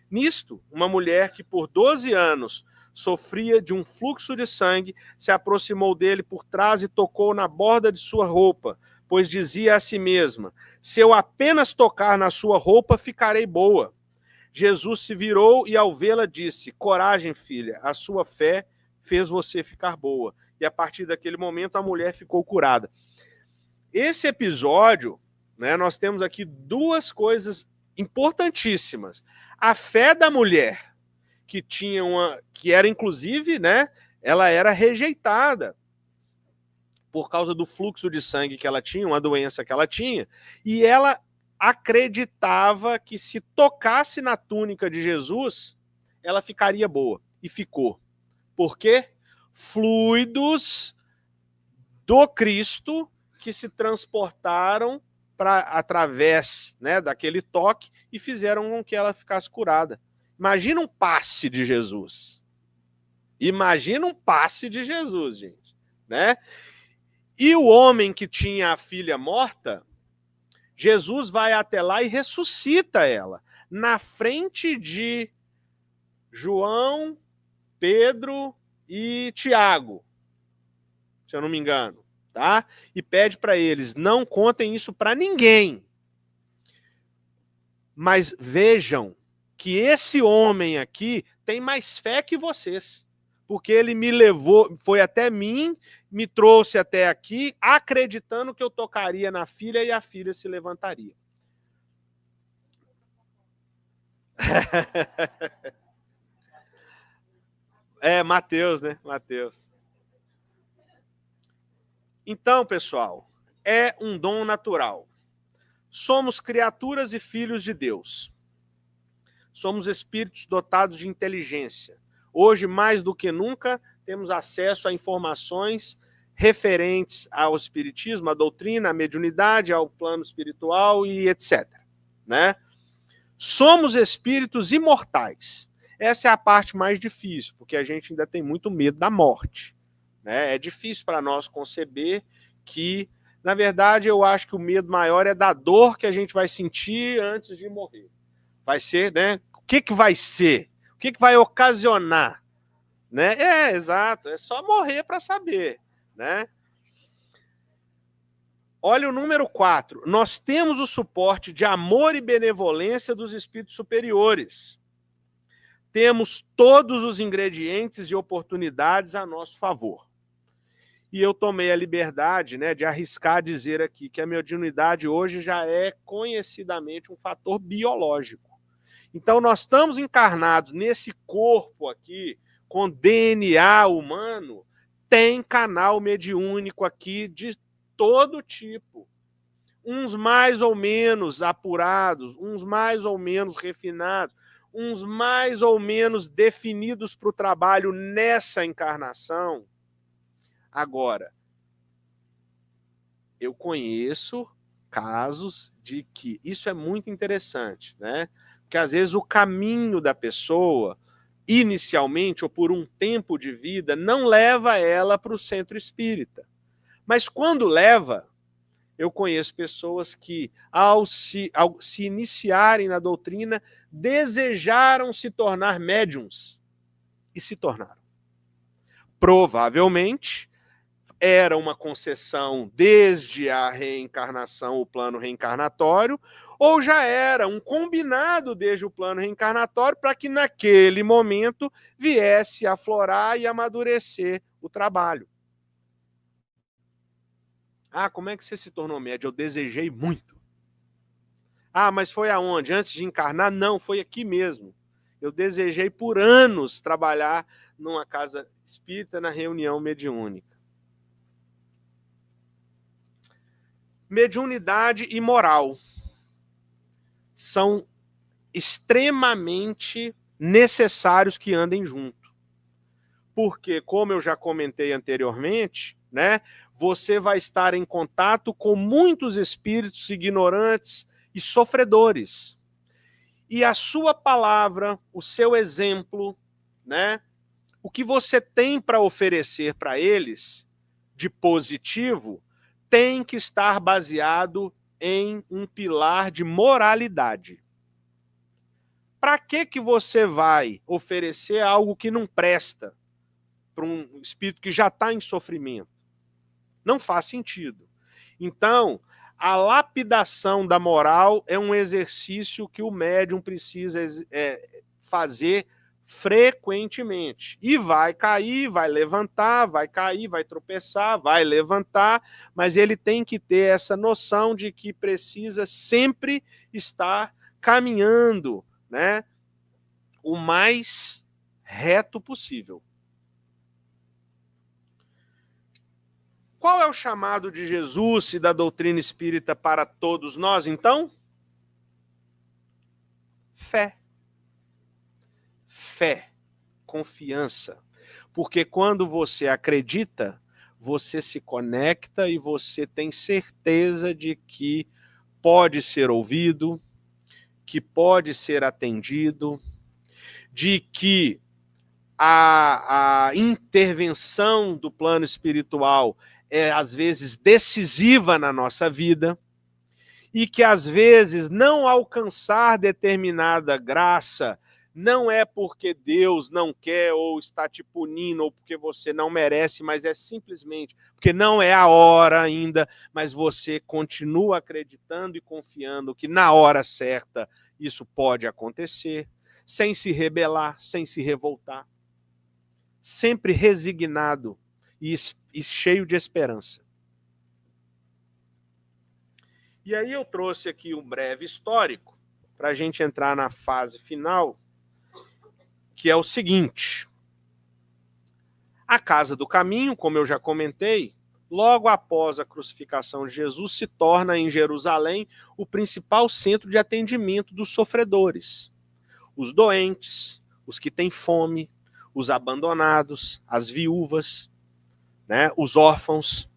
Nisto, uma mulher que por 12 anos sofria de um fluxo de sangue, se aproximou dele por trás e tocou na borda de sua roupa, pois dizia a si mesma, se eu apenas tocar na sua roupa, ficarei boa. Jesus se virou e ao vê-la disse, coragem, filha, a sua fé fez você ficar boa. E a partir daquele momento a mulher ficou curada. Esse episódio, né, nós temos aqui duas coisas importantíssimas. A fé da mulher, que era inclusive, né, ela era rejeitada por causa do fluxo de sangue que ela tinha, uma doença que ela tinha, e ela acreditava que se tocasse na túnica de Jesus, ela ficaria boa. E ficou. Por quê? Fluidos do Cristo que se transportaram através, né, daquele toque e fizeram com que ela ficasse curada. Imagina um passe de Jesus. Imagina um passe de Jesus, gente, né? E o homem que tinha a filha morta, Jesus vai até lá e ressuscita ela na frente de João, Pedro e Tiago, se eu não me engano, tá? E pede para eles, não contem isso para ninguém. Mas vejam que esse homem aqui tem mais fé que vocês, porque ele me levou, foi até mim, me trouxe até aqui, acreditando que eu tocaria na filha e a filha se levantaria. É, Mateus, né? Mateus. Então, pessoal, é um dom natural. Somos criaturas e filhos de Deus. Somos espíritos dotados de inteligência. Hoje, mais do que nunca, temos acesso a informações referentes ao espiritismo, à doutrina, à mediunidade, ao plano espiritual e etc. Né? Somos espíritos imortais. Essa é a parte mais difícil, porque a gente ainda tem muito medo da morte. Né? É difícil para nós conceber que, na verdade, eu acho que o medo maior é da dor que a gente vai sentir antes de morrer. Vai ser, né? O que vai ser? O que vai ocasionar? Né? É, exato. É só morrer para saber, né? Olha o número 4. Nós temos o suporte de amor e benevolência dos espíritos superiores. Temos todos os ingredientes e oportunidades a nosso favor. E eu tomei a liberdade, né, de arriscar dizer aqui que a mediunidade hoje já é conhecidamente um fator biológico. Então, nós estamos encarnados nesse corpo aqui, com DNA humano, tem canal mediúnico aqui de todo tipo. Uns mais ou menos apurados, uns mais ou menos refinados, uns mais ou menos definidos para o trabalho nessa encarnação. Agora, eu conheço casos de que isso é muito interessante, né? Porque às vezes o caminho da pessoa, inicialmente ou por um tempo de vida, não leva ela para o centro espírita. Mas quando leva, eu conheço pessoas que, ao se iniciarem na doutrina, desejaram se tornar médiums e se tornaram. Provavelmente era uma concessão desde a reencarnação, o plano reencarnatório, ou já era um combinado desde o plano reencarnatório para que naquele momento viesse a aflorar e amadurecer o trabalho. Ah, como é que você se tornou médium? Eu desejei muito. Ah, mas foi aonde? Antes de encarnar? Não, foi aqui mesmo. Eu desejei por anos trabalhar numa casa espírita, na reunião mediúnica. Mediunidade e moral são extremamente necessários que andem junto. Porque, como eu já comentei anteriormente, né, você vai estar em contato com muitos espíritos ignorantes e sofredores. E a sua palavra, o seu exemplo, né, o que você tem para oferecer para eles de positivo tem que estar baseado em um pilar de moralidade. Para que você vai oferecer algo que não presta para um espírito que já está em sofrimento? Não faz sentido. Então, a lapidação da moral é um exercício que o médium precisa fazer frequentemente. E vai cair, vai levantar, vai cair, vai tropeçar, vai levantar, mas ele tem que ter essa noção de que precisa sempre estar caminhando, né, o mais reto possível. Qual é o chamado de Jesus e da doutrina espírita para todos nós, então? Fé. Fé, confiança. Porque quando você acredita, você se conecta e você tem certeza de que pode ser ouvido, que pode ser atendido, de que a intervenção do plano espiritual é, às vezes, decisiva na nossa vida, e que, às vezes, não alcançar determinada graça não é porque Deus não quer ou está te punindo ou porque você não merece, mas é simplesmente porque não é a hora ainda, mas você continua acreditando e confiando que na hora certa isso pode acontecer, sem se rebelar, sem se revoltar, sempre resignado e cheio de esperança. E aí eu trouxe aqui um breve histórico para a gente entrar na fase final, que é o seguinte. A Casa do Caminho, como eu já comentei, logo após a crucificação de Jesus, se torna em Jerusalém o principal centro de atendimento dos sofredores. Os doentes, os que têm fome, os abandonados, as viúvas, né, os órfãos.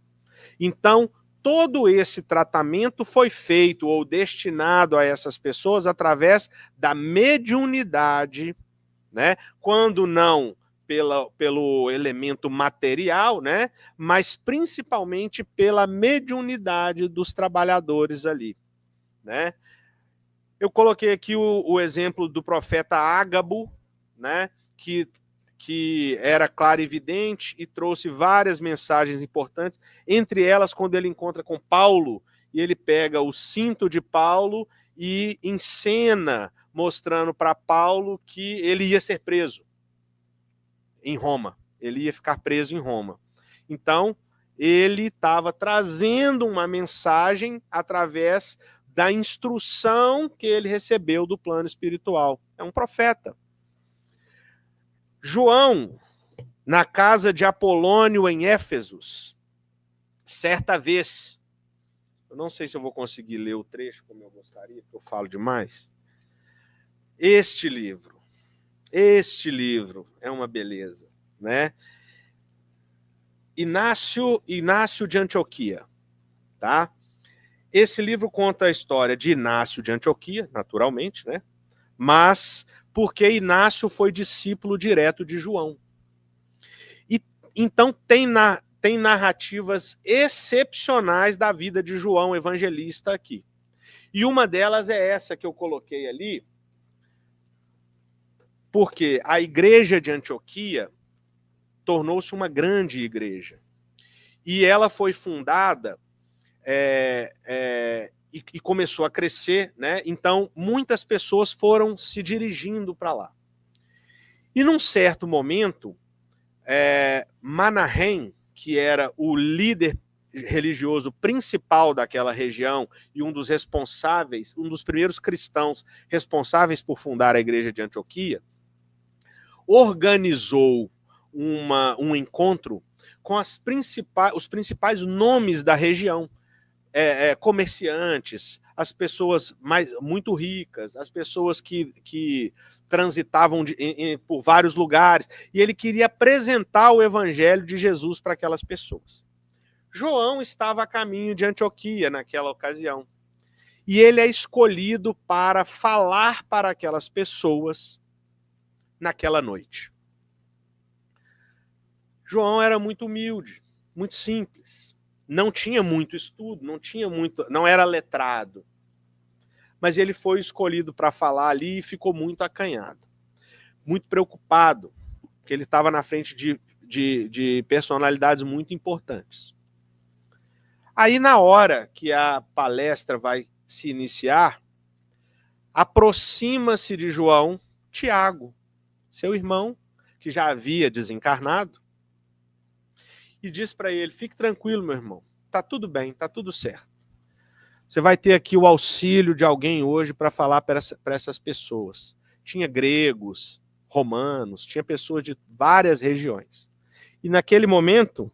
Então, todo esse tratamento foi feito ou destinado a essas pessoas através da mediunidade, né? Quando não pelo elemento material, né? Mas principalmente pela mediunidade dos trabalhadores ali, né? Eu coloquei aqui o exemplo do profeta Ágabo, né? Que era clarividente e trouxe várias mensagens importantes, entre elas quando ele encontra com Paulo, e ele pega o cinto de Paulo e encena, mostrando para Paulo que ele ia ser preso em Roma, ele ia ficar preso em Roma. Então, ele estava trazendo uma mensagem através da instrução que ele recebeu do plano espiritual. É um profeta. João, na casa de Apolônio em Éfesos, certa vez, eu não sei se eu vou conseguir ler o trecho como eu gostaria, porque eu falo demais. Este livro é uma beleza, né? Inácio de Antioquia, tá? Esse livro conta a história de Inácio de Antioquia, naturalmente, né? Mas porque Inácio foi discípulo direto de João. E então tem narrativas excepcionais da vida de João Evangelista aqui. E uma delas é essa que eu coloquei ali, porque a igreja de Antioquia tornou-se uma grande igreja. E ela foi fundada e começou a crescer, né? Então, muitas pessoas foram se dirigindo para lá. E num certo momento, Manahem, que era o líder religioso principal daquela região e um dos responsáveis, um dos primeiros cristãos responsáveis por fundar a igreja de Antioquia, organizou um encontro com os principais nomes da região, comerciantes, as pessoas muito ricas, as pessoas que transitavam por vários lugares, e ele queria apresentar o evangelho de Jesus para aquelas pessoas. João estava a caminho de Antioquia naquela ocasião, e ele é escolhido para falar para aquelas pessoas naquela noite. João era muito humilde, muito simples, não tinha muito estudo, não era letrado. Mas ele foi escolhido para falar ali e ficou muito acanhado, muito preocupado, porque ele estava na frente de personalidades muito importantes. Aí, na hora que a palestra vai se iniciar, aproxima-se de João Tiago, seu irmão, que já havia desencarnado, e diz para ele: fique tranquilo, meu irmão, tá tudo bem, tá tudo certo. Você vai ter aqui o auxílio de alguém hoje para falar para essas pessoas. Tinha gregos, romanos, tinha pessoas de várias regiões. E naquele momento,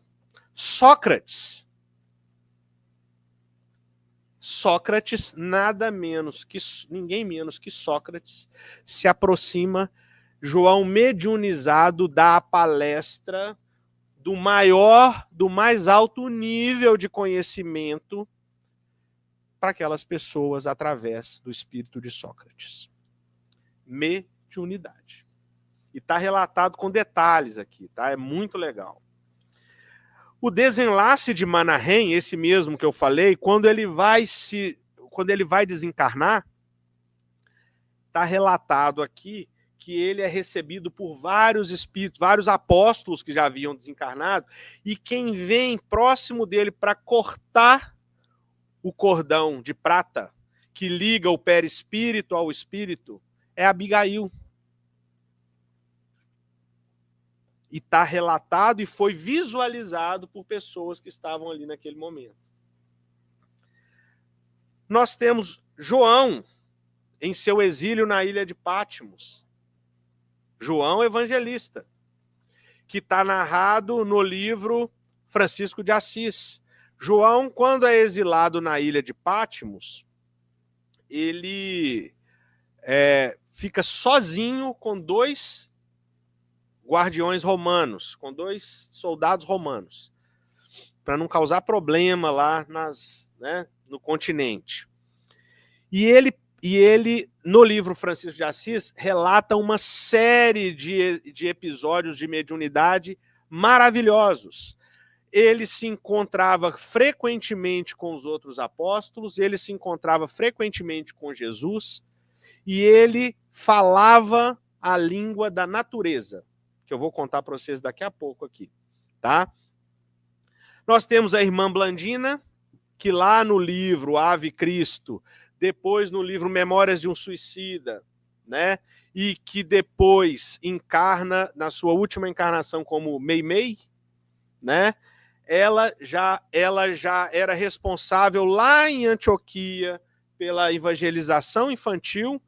Sócrates, ninguém menos que Sócrates, se aproxima. João, mediunizado, dá a palestra do mais alto nível de conhecimento para aquelas pessoas através do espírito de Sócrates. Mediunidade. E está relatado com detalhes aqui, tá? É muito legal. O desenlace de Manahem, esse mesmo que eu falei, quando ele vai desencarnar, está relatado aqui que ele é recebido por vários espíritos, vários apóstolos que já haviam desencarnado, e quem vem próximo dele para cortar o cordão de prata que liga o perispírito ao espírito é Abigail. E está relatado e foi visualizado por pessoas que estavam ali naquele momento. Nós temos João em seu exílio na ilha de Patmos. João Evangelista, que está narrado no livro Francisco de Assis. João, quando é exilado na ilha de Patmos, ele fica sozinho com 2 guardiões romanos, com 2 soldados romanos, para não causar problema lá no continente. E ele, no livro Francisco de Assis, relata uma série de episódios de mediunidade maravilhosos. Ele se encontrava frequentemente com os outros apóstolos, ele se encontrava frequentemente com Jesus, e ele falava a língua da natureza, que eu vou contar para vocês daqui a pouco aqui, tá? Nós temos a irmã Blandina, que lá no livro Ave Cristo, depois no livro Memórias de um Suicida, né? E que depois encarna, na sua última encarnação, como Meimei, né? Ela já era responsável lá em Antioquia pela evangelização infantil.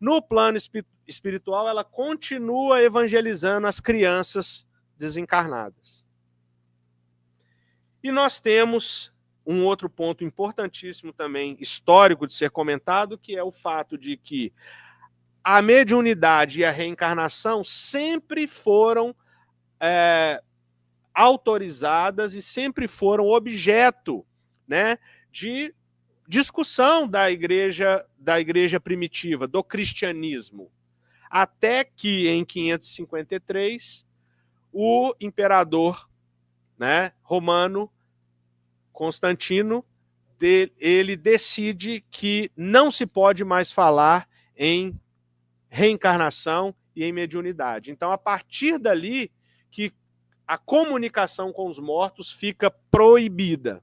No plano espiritual, ela continua evangelizando as crianças desencarnadas. E nós temos um outro ponto importantíssimo também, histórico de ser comentado, que é o fato de que a mediunidade e a reencarnação sempre foram autorizadas e sempre foram objeto, né, de discussão da igreja primitiva, do cristianismo, até que em 553 o imperador, né, romano Constantino, ele decide que não se pode mais falar em reencarnação e em mediunidade. Então, a partir dali, que a comunicação com os mortos fica proibida,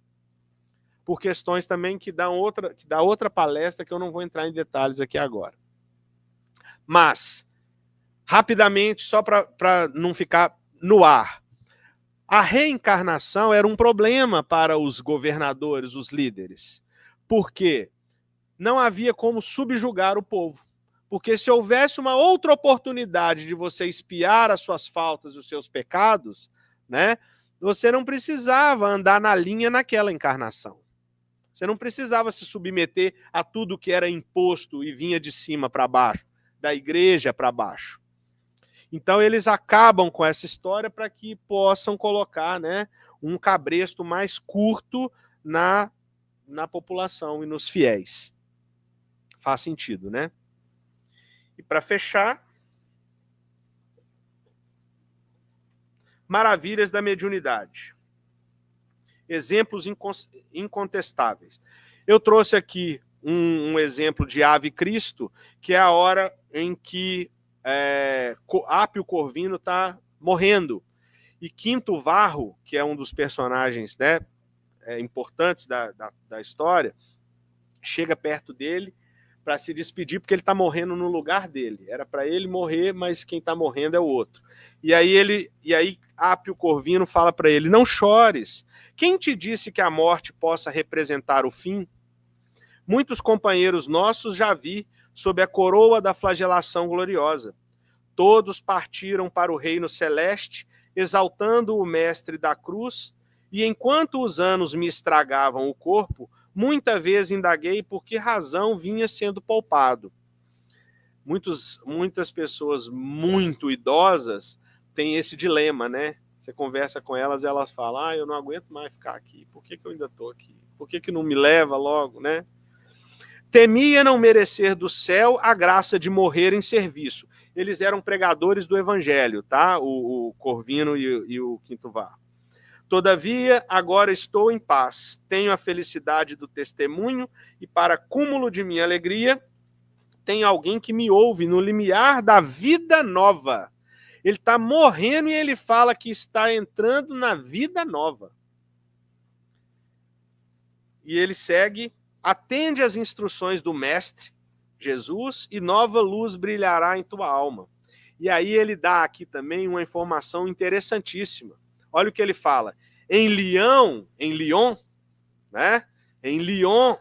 por questões também que dá outra palestra que eu não vou entrar em detalhes aqui agora. Mas, rapidamente, só para não ficar no ar, a reencarnação era um problema para os governadores, os líderes, porque não havia como subjugar o povo. Porque se houvesse uma outra oportunidade de você expiar as suas faltas e os seus pecados, né, você não precisava andar na linha naquela encarnação. Você não precisava se submeter a tudo que era imposto e vinha de cima para baixo, da igreja para baixo. Então eles acabam com essa história para que possam colocar, né, um cabresto mais curto na população e nos fiéis. Faz sentido, né? E para fechar, maravilhas da mediunidade. Exemplos incontestáveis. Eu trouxe aqui um exemplo de Ave Cristo, que é a hora em que Apio Corvino está morrendo. E Quinto Varro, que é um dos personagens, né, importantes da história, chega perto dele para se despedir, porque ele está morrendo no lugar dele. Era para ele morrer, mas quem está morrendo é o outro. E aí Apio Corvino fala para ele: não chores. Quem te disse que a morte possa representar o fim? Muitos companheiros nossos já vi sob a coroa da flagelação gloriosa. Todos partiram para o reino celeste, exaltando o mestre da cruz, e enquanto os anos me estragavam o corpo, muita vez indaguei por que razão vinha sendo poupado. Muitas pessoas muito idosas têm esse dilema, né? Você conversa com elas e elas falam: eu não aguento mais ficar aqui, por que eu ainda estou aqui? Por que não me leva logo, né? Temia não merecer do céu a graça de morrer em serviço. Eles eram pregadores do evangelho, tá? O Corvino e o Quinto Varro. Todavia, agora estou em paz. Tenho a felicidade do testemunho e, para cúmulo de minha alegria, tem alguém que me ouve no limiar da vida nova. Ele está morrendo e ele fala que está entrando na vida nova. E ele segue: atende às instruções do Mestre, Jesus, e nova luz brilhará em tua alma. E aí ele dá aqui também uma informação interessantíssima. Olha o que ele fala. Em Lyon, né? Em Lyon,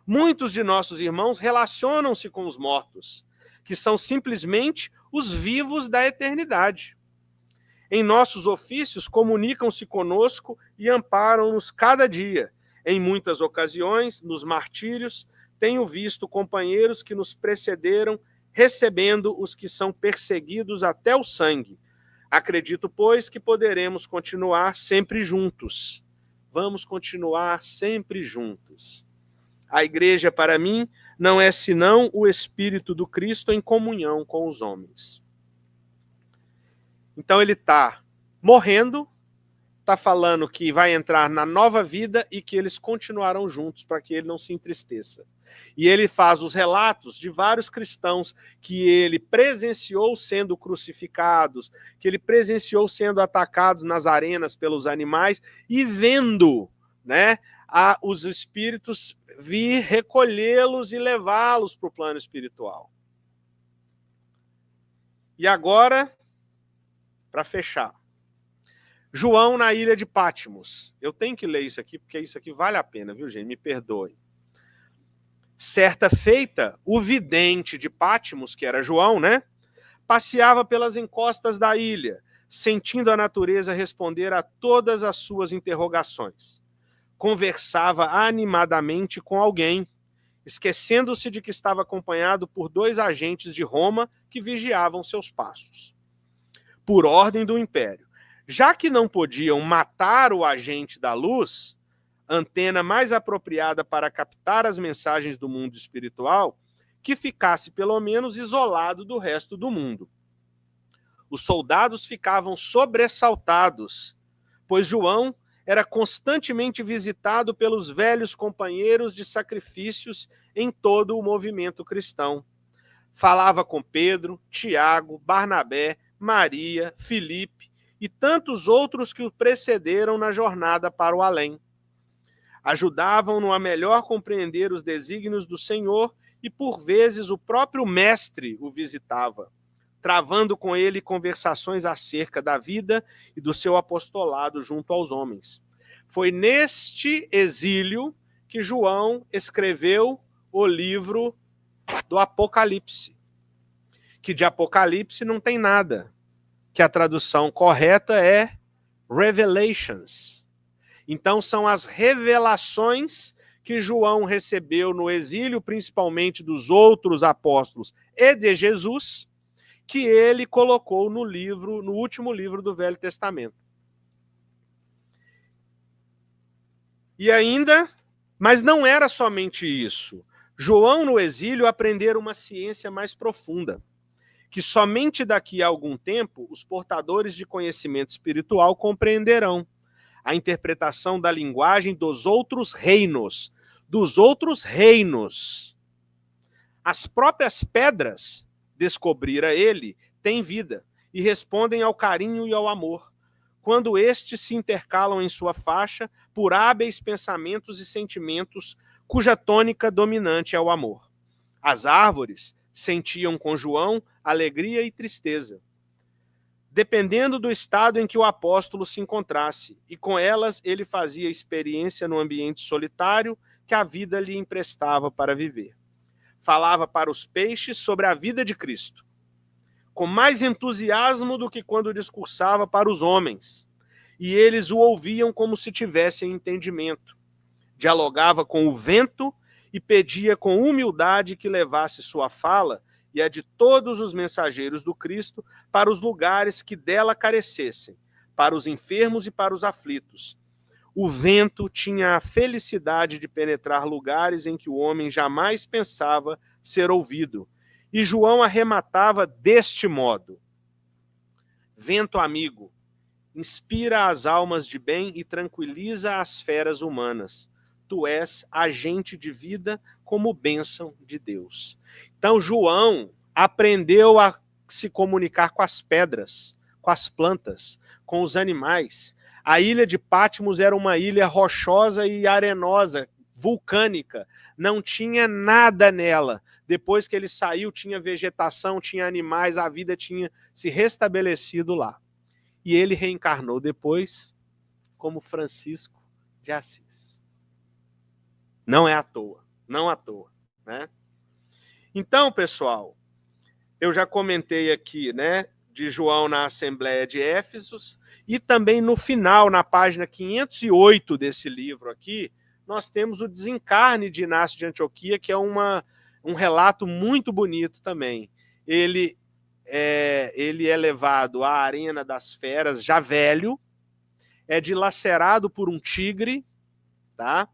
muitos de nossos irmãos relacionam-se com os mortos, que são simplesmente os vivos da eternidade. Em nossos ofícios, comunicam-se conosco e amparam-nos cada dia. Em muitas ocasiões, nos martírios, tenho visto companheiros que nos precederam recebendo os que são perseguidos até o sangue. Acredito, pois, que poderemos continuar sempre juntos. Vamos continuar sempre juntos. A igreja, para mim, não é senão o Espírito do Cristo em comunhão com os homens. Então ele está morrendo, está falando que vai entrar na nova vida e que eles continuarão juntos para que ele não se entristeça. E ele faz os relatos de vários cristãos que ele presenciou sendo crucificados, que ele presenciou sendo atacados nas arenas pelos animais e vendo, né, os espíritos vir recolhê-los e levá-los para o plano espiritual. E agora, para fechar, João na ilha de Patmos. Eu tenho que ler isso aqui, porque isso aqui vale a pena, viu, gente? Me perdoe. Certa feita, o vidente de Patmos, que era João, né, passeava pelas encostas da ilha, sentindo a natureza responder a todas as suas interrogações. Conversava animadamente com alguém, esquecendo-se de que estava acompanhado por 2 agentes de Roma que vigiavam seus passos. Por ordem do império. Já que não podiam matar o agente da luz, antena mais apropriada para captar as mensagens do mundo espiritual, que ficasse pelo menos isolado do resto do mundo. Os soldados ficavam sobressaltados, pois João era constantemente visitado pelos velhos companheiros de sacrifícios em todo o movimento cristão. Falava com Pedro, Tiago, Barnabé, Maria, Filipe e tantos outros que o precederam na jornada para o além. Ajudavam-no a melhor compreender os desígnios do Senhor e, por vezes, o próprio Mestre o visitava, travando com ele conversações acerca da vida e do seu apostolado junto aos homens. Foi neste exílio que João escreveu o livro do Apocalipse, que de Apocalipse não tem nada, que a tradução correta é Revelations. Então são as revelações que João recebeu no exílio, principalmente dos outros apóstolos e de Jesus, que ele colocou no livro, no último livro do Velho Testamento. E ainda, mas não era somente isso. João, no exílio, aprendeu uma ciência mais profunda, que somente daqui a algum tempo os portadores de conhecimento espiritual compreenderão. A interpretação da linguagem dos outros reinos. Dos outros reinos. As próprias pedras, descobrira ele, têm vida e respondem ao carinho e ao amor, quando estes se intercalam em sua faixa por hábeis pensamentos e sentimentos cuja tônica dominante é o amor. As árvores sentiam com João alegria e tristeza, dependendo do estado em que o apóstolo se encontrasse, e com elas ele fazia experiência no ambiente solitário que a vida lhe emprestava para viver. Falava para os peixes sobre a vida de Cristo, com mais entusiasmo do que quando discursava para os homens, e eles o ouviam como se tivessem entendimento. Dialogava com o vento e pedia com humildade que levasse sua fala e a de todos os mensageiros do Cristo para os lugares que dela carecessem, para os enfermos e para os aflitos. O vento tinha a felicidade de penetrar lugares em que o homem jamais pensava ser ouvido. E João arrematava deste modo: vento amigo, inspira as almas de bem e tranquiliza as feras humanas. Tu és agente de vida como bênção de Deus. Então João aprendeu a se comunicar com as pedras, com as plantas, com os animais. A ilha de Patmos era uma ilha rochosa e arenosa, vulcânica. Não tinha nada nela. Depois que ele saiu, tinha vegetação, tinha animais, a vida tinha se restabelecido lá. E ele reencarnou depois como Francisco de Assis. Não é à toa, não à toa, né? Então, pessoal, eu já comentei aqui, né, de João na Assembleia de Éfesos, e também no final, na página 508 desse livro aqui, nós temos o desencarne de Inácio de Antioquia, que é um relato muito bonito também. Ele é levado à arena das feras, já velho, é dilacerado por um tigre, tá?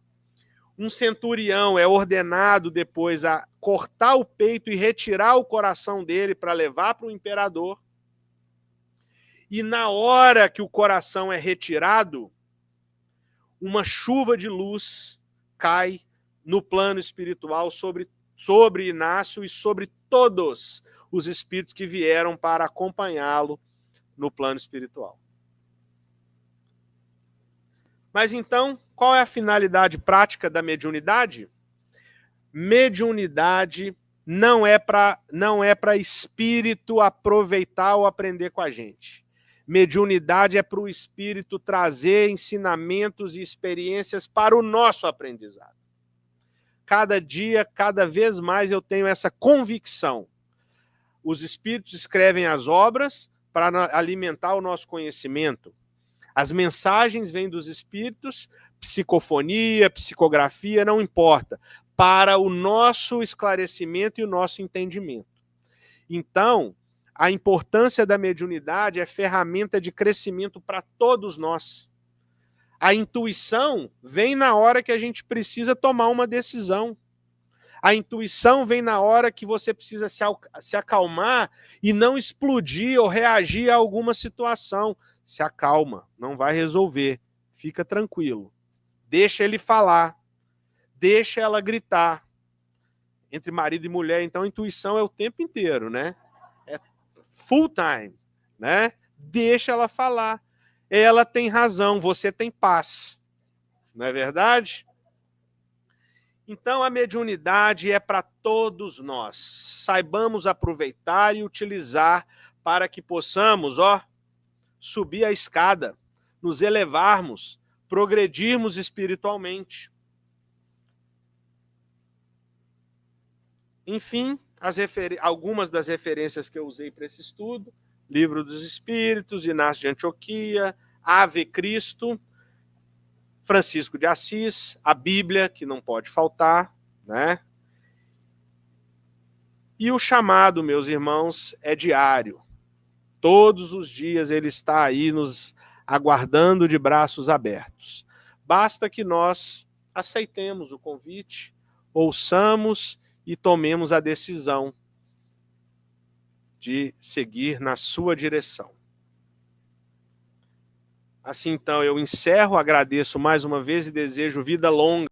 Um centurião é ordenado depois a cortar o peito e retirar o coração dele para levar para o imperador. E na hora que o coração é retirado, uma chuva de luz cai no plano espiritual sobre Inácio e sobre todos os espíritos que vieram para acompanhá-lo no plano espiritual. Mas então, qual é a finalidade prática da mediunidade? Mediunidade não é para espírito aproveitar ou aprender com a gente. Mediunidade é para o espírito trazer ensinamentos e experiências para o nosso aprendizado. Cada dia, cada vez mais eu tenho essa convicção. Os espíritos escrevem as obras para alimentar o nosso conhecimento. As mensagens vêm dos espíritos, psicofonia, psicografia, não importa, para o nosso esclarecimento e o nosso entendimento. Então, a importância da mediunidade é ferramenta de crescimento para todos nós. A intuição vem na hora que a gente precisa tomar uma decisão. A intuição vem na hora que você precisa se acalmar e não explodir ou reagir a alguma situação. Se acalma, não vai resolver. Fica tranquilo. Deixa ele falar. Deixa ela gritar. Entre marido e mulher, então, a intuição é o tempo inteiro, né? É full time, né? Deixa ela falar. Ela tem razão, você tem paz. Não é verdade? Então, a mediunidade é para todos nós. Saibamos aproveitar e utilizar para que possamos, subir a escada, nos elevarmos, progredirmos espiritualmente. Enfim, algumas das referências que eu usei para esse estudo: Livro dos Espíritos, Inácio de Antioquia, Ave Cristo, Francisco de Assis, a Bíblia, que não pode faltar, né? E o chamado, meus irmãos, é diário. Todos os dias ele está aí nos aguardando de braços abertos. Basta que nós aceitemos o convite, ouçamos e tomemos a decisão de seguir na sua direção. Assim, então, eu encerro, agradeço mais uma vez e desejo vida longa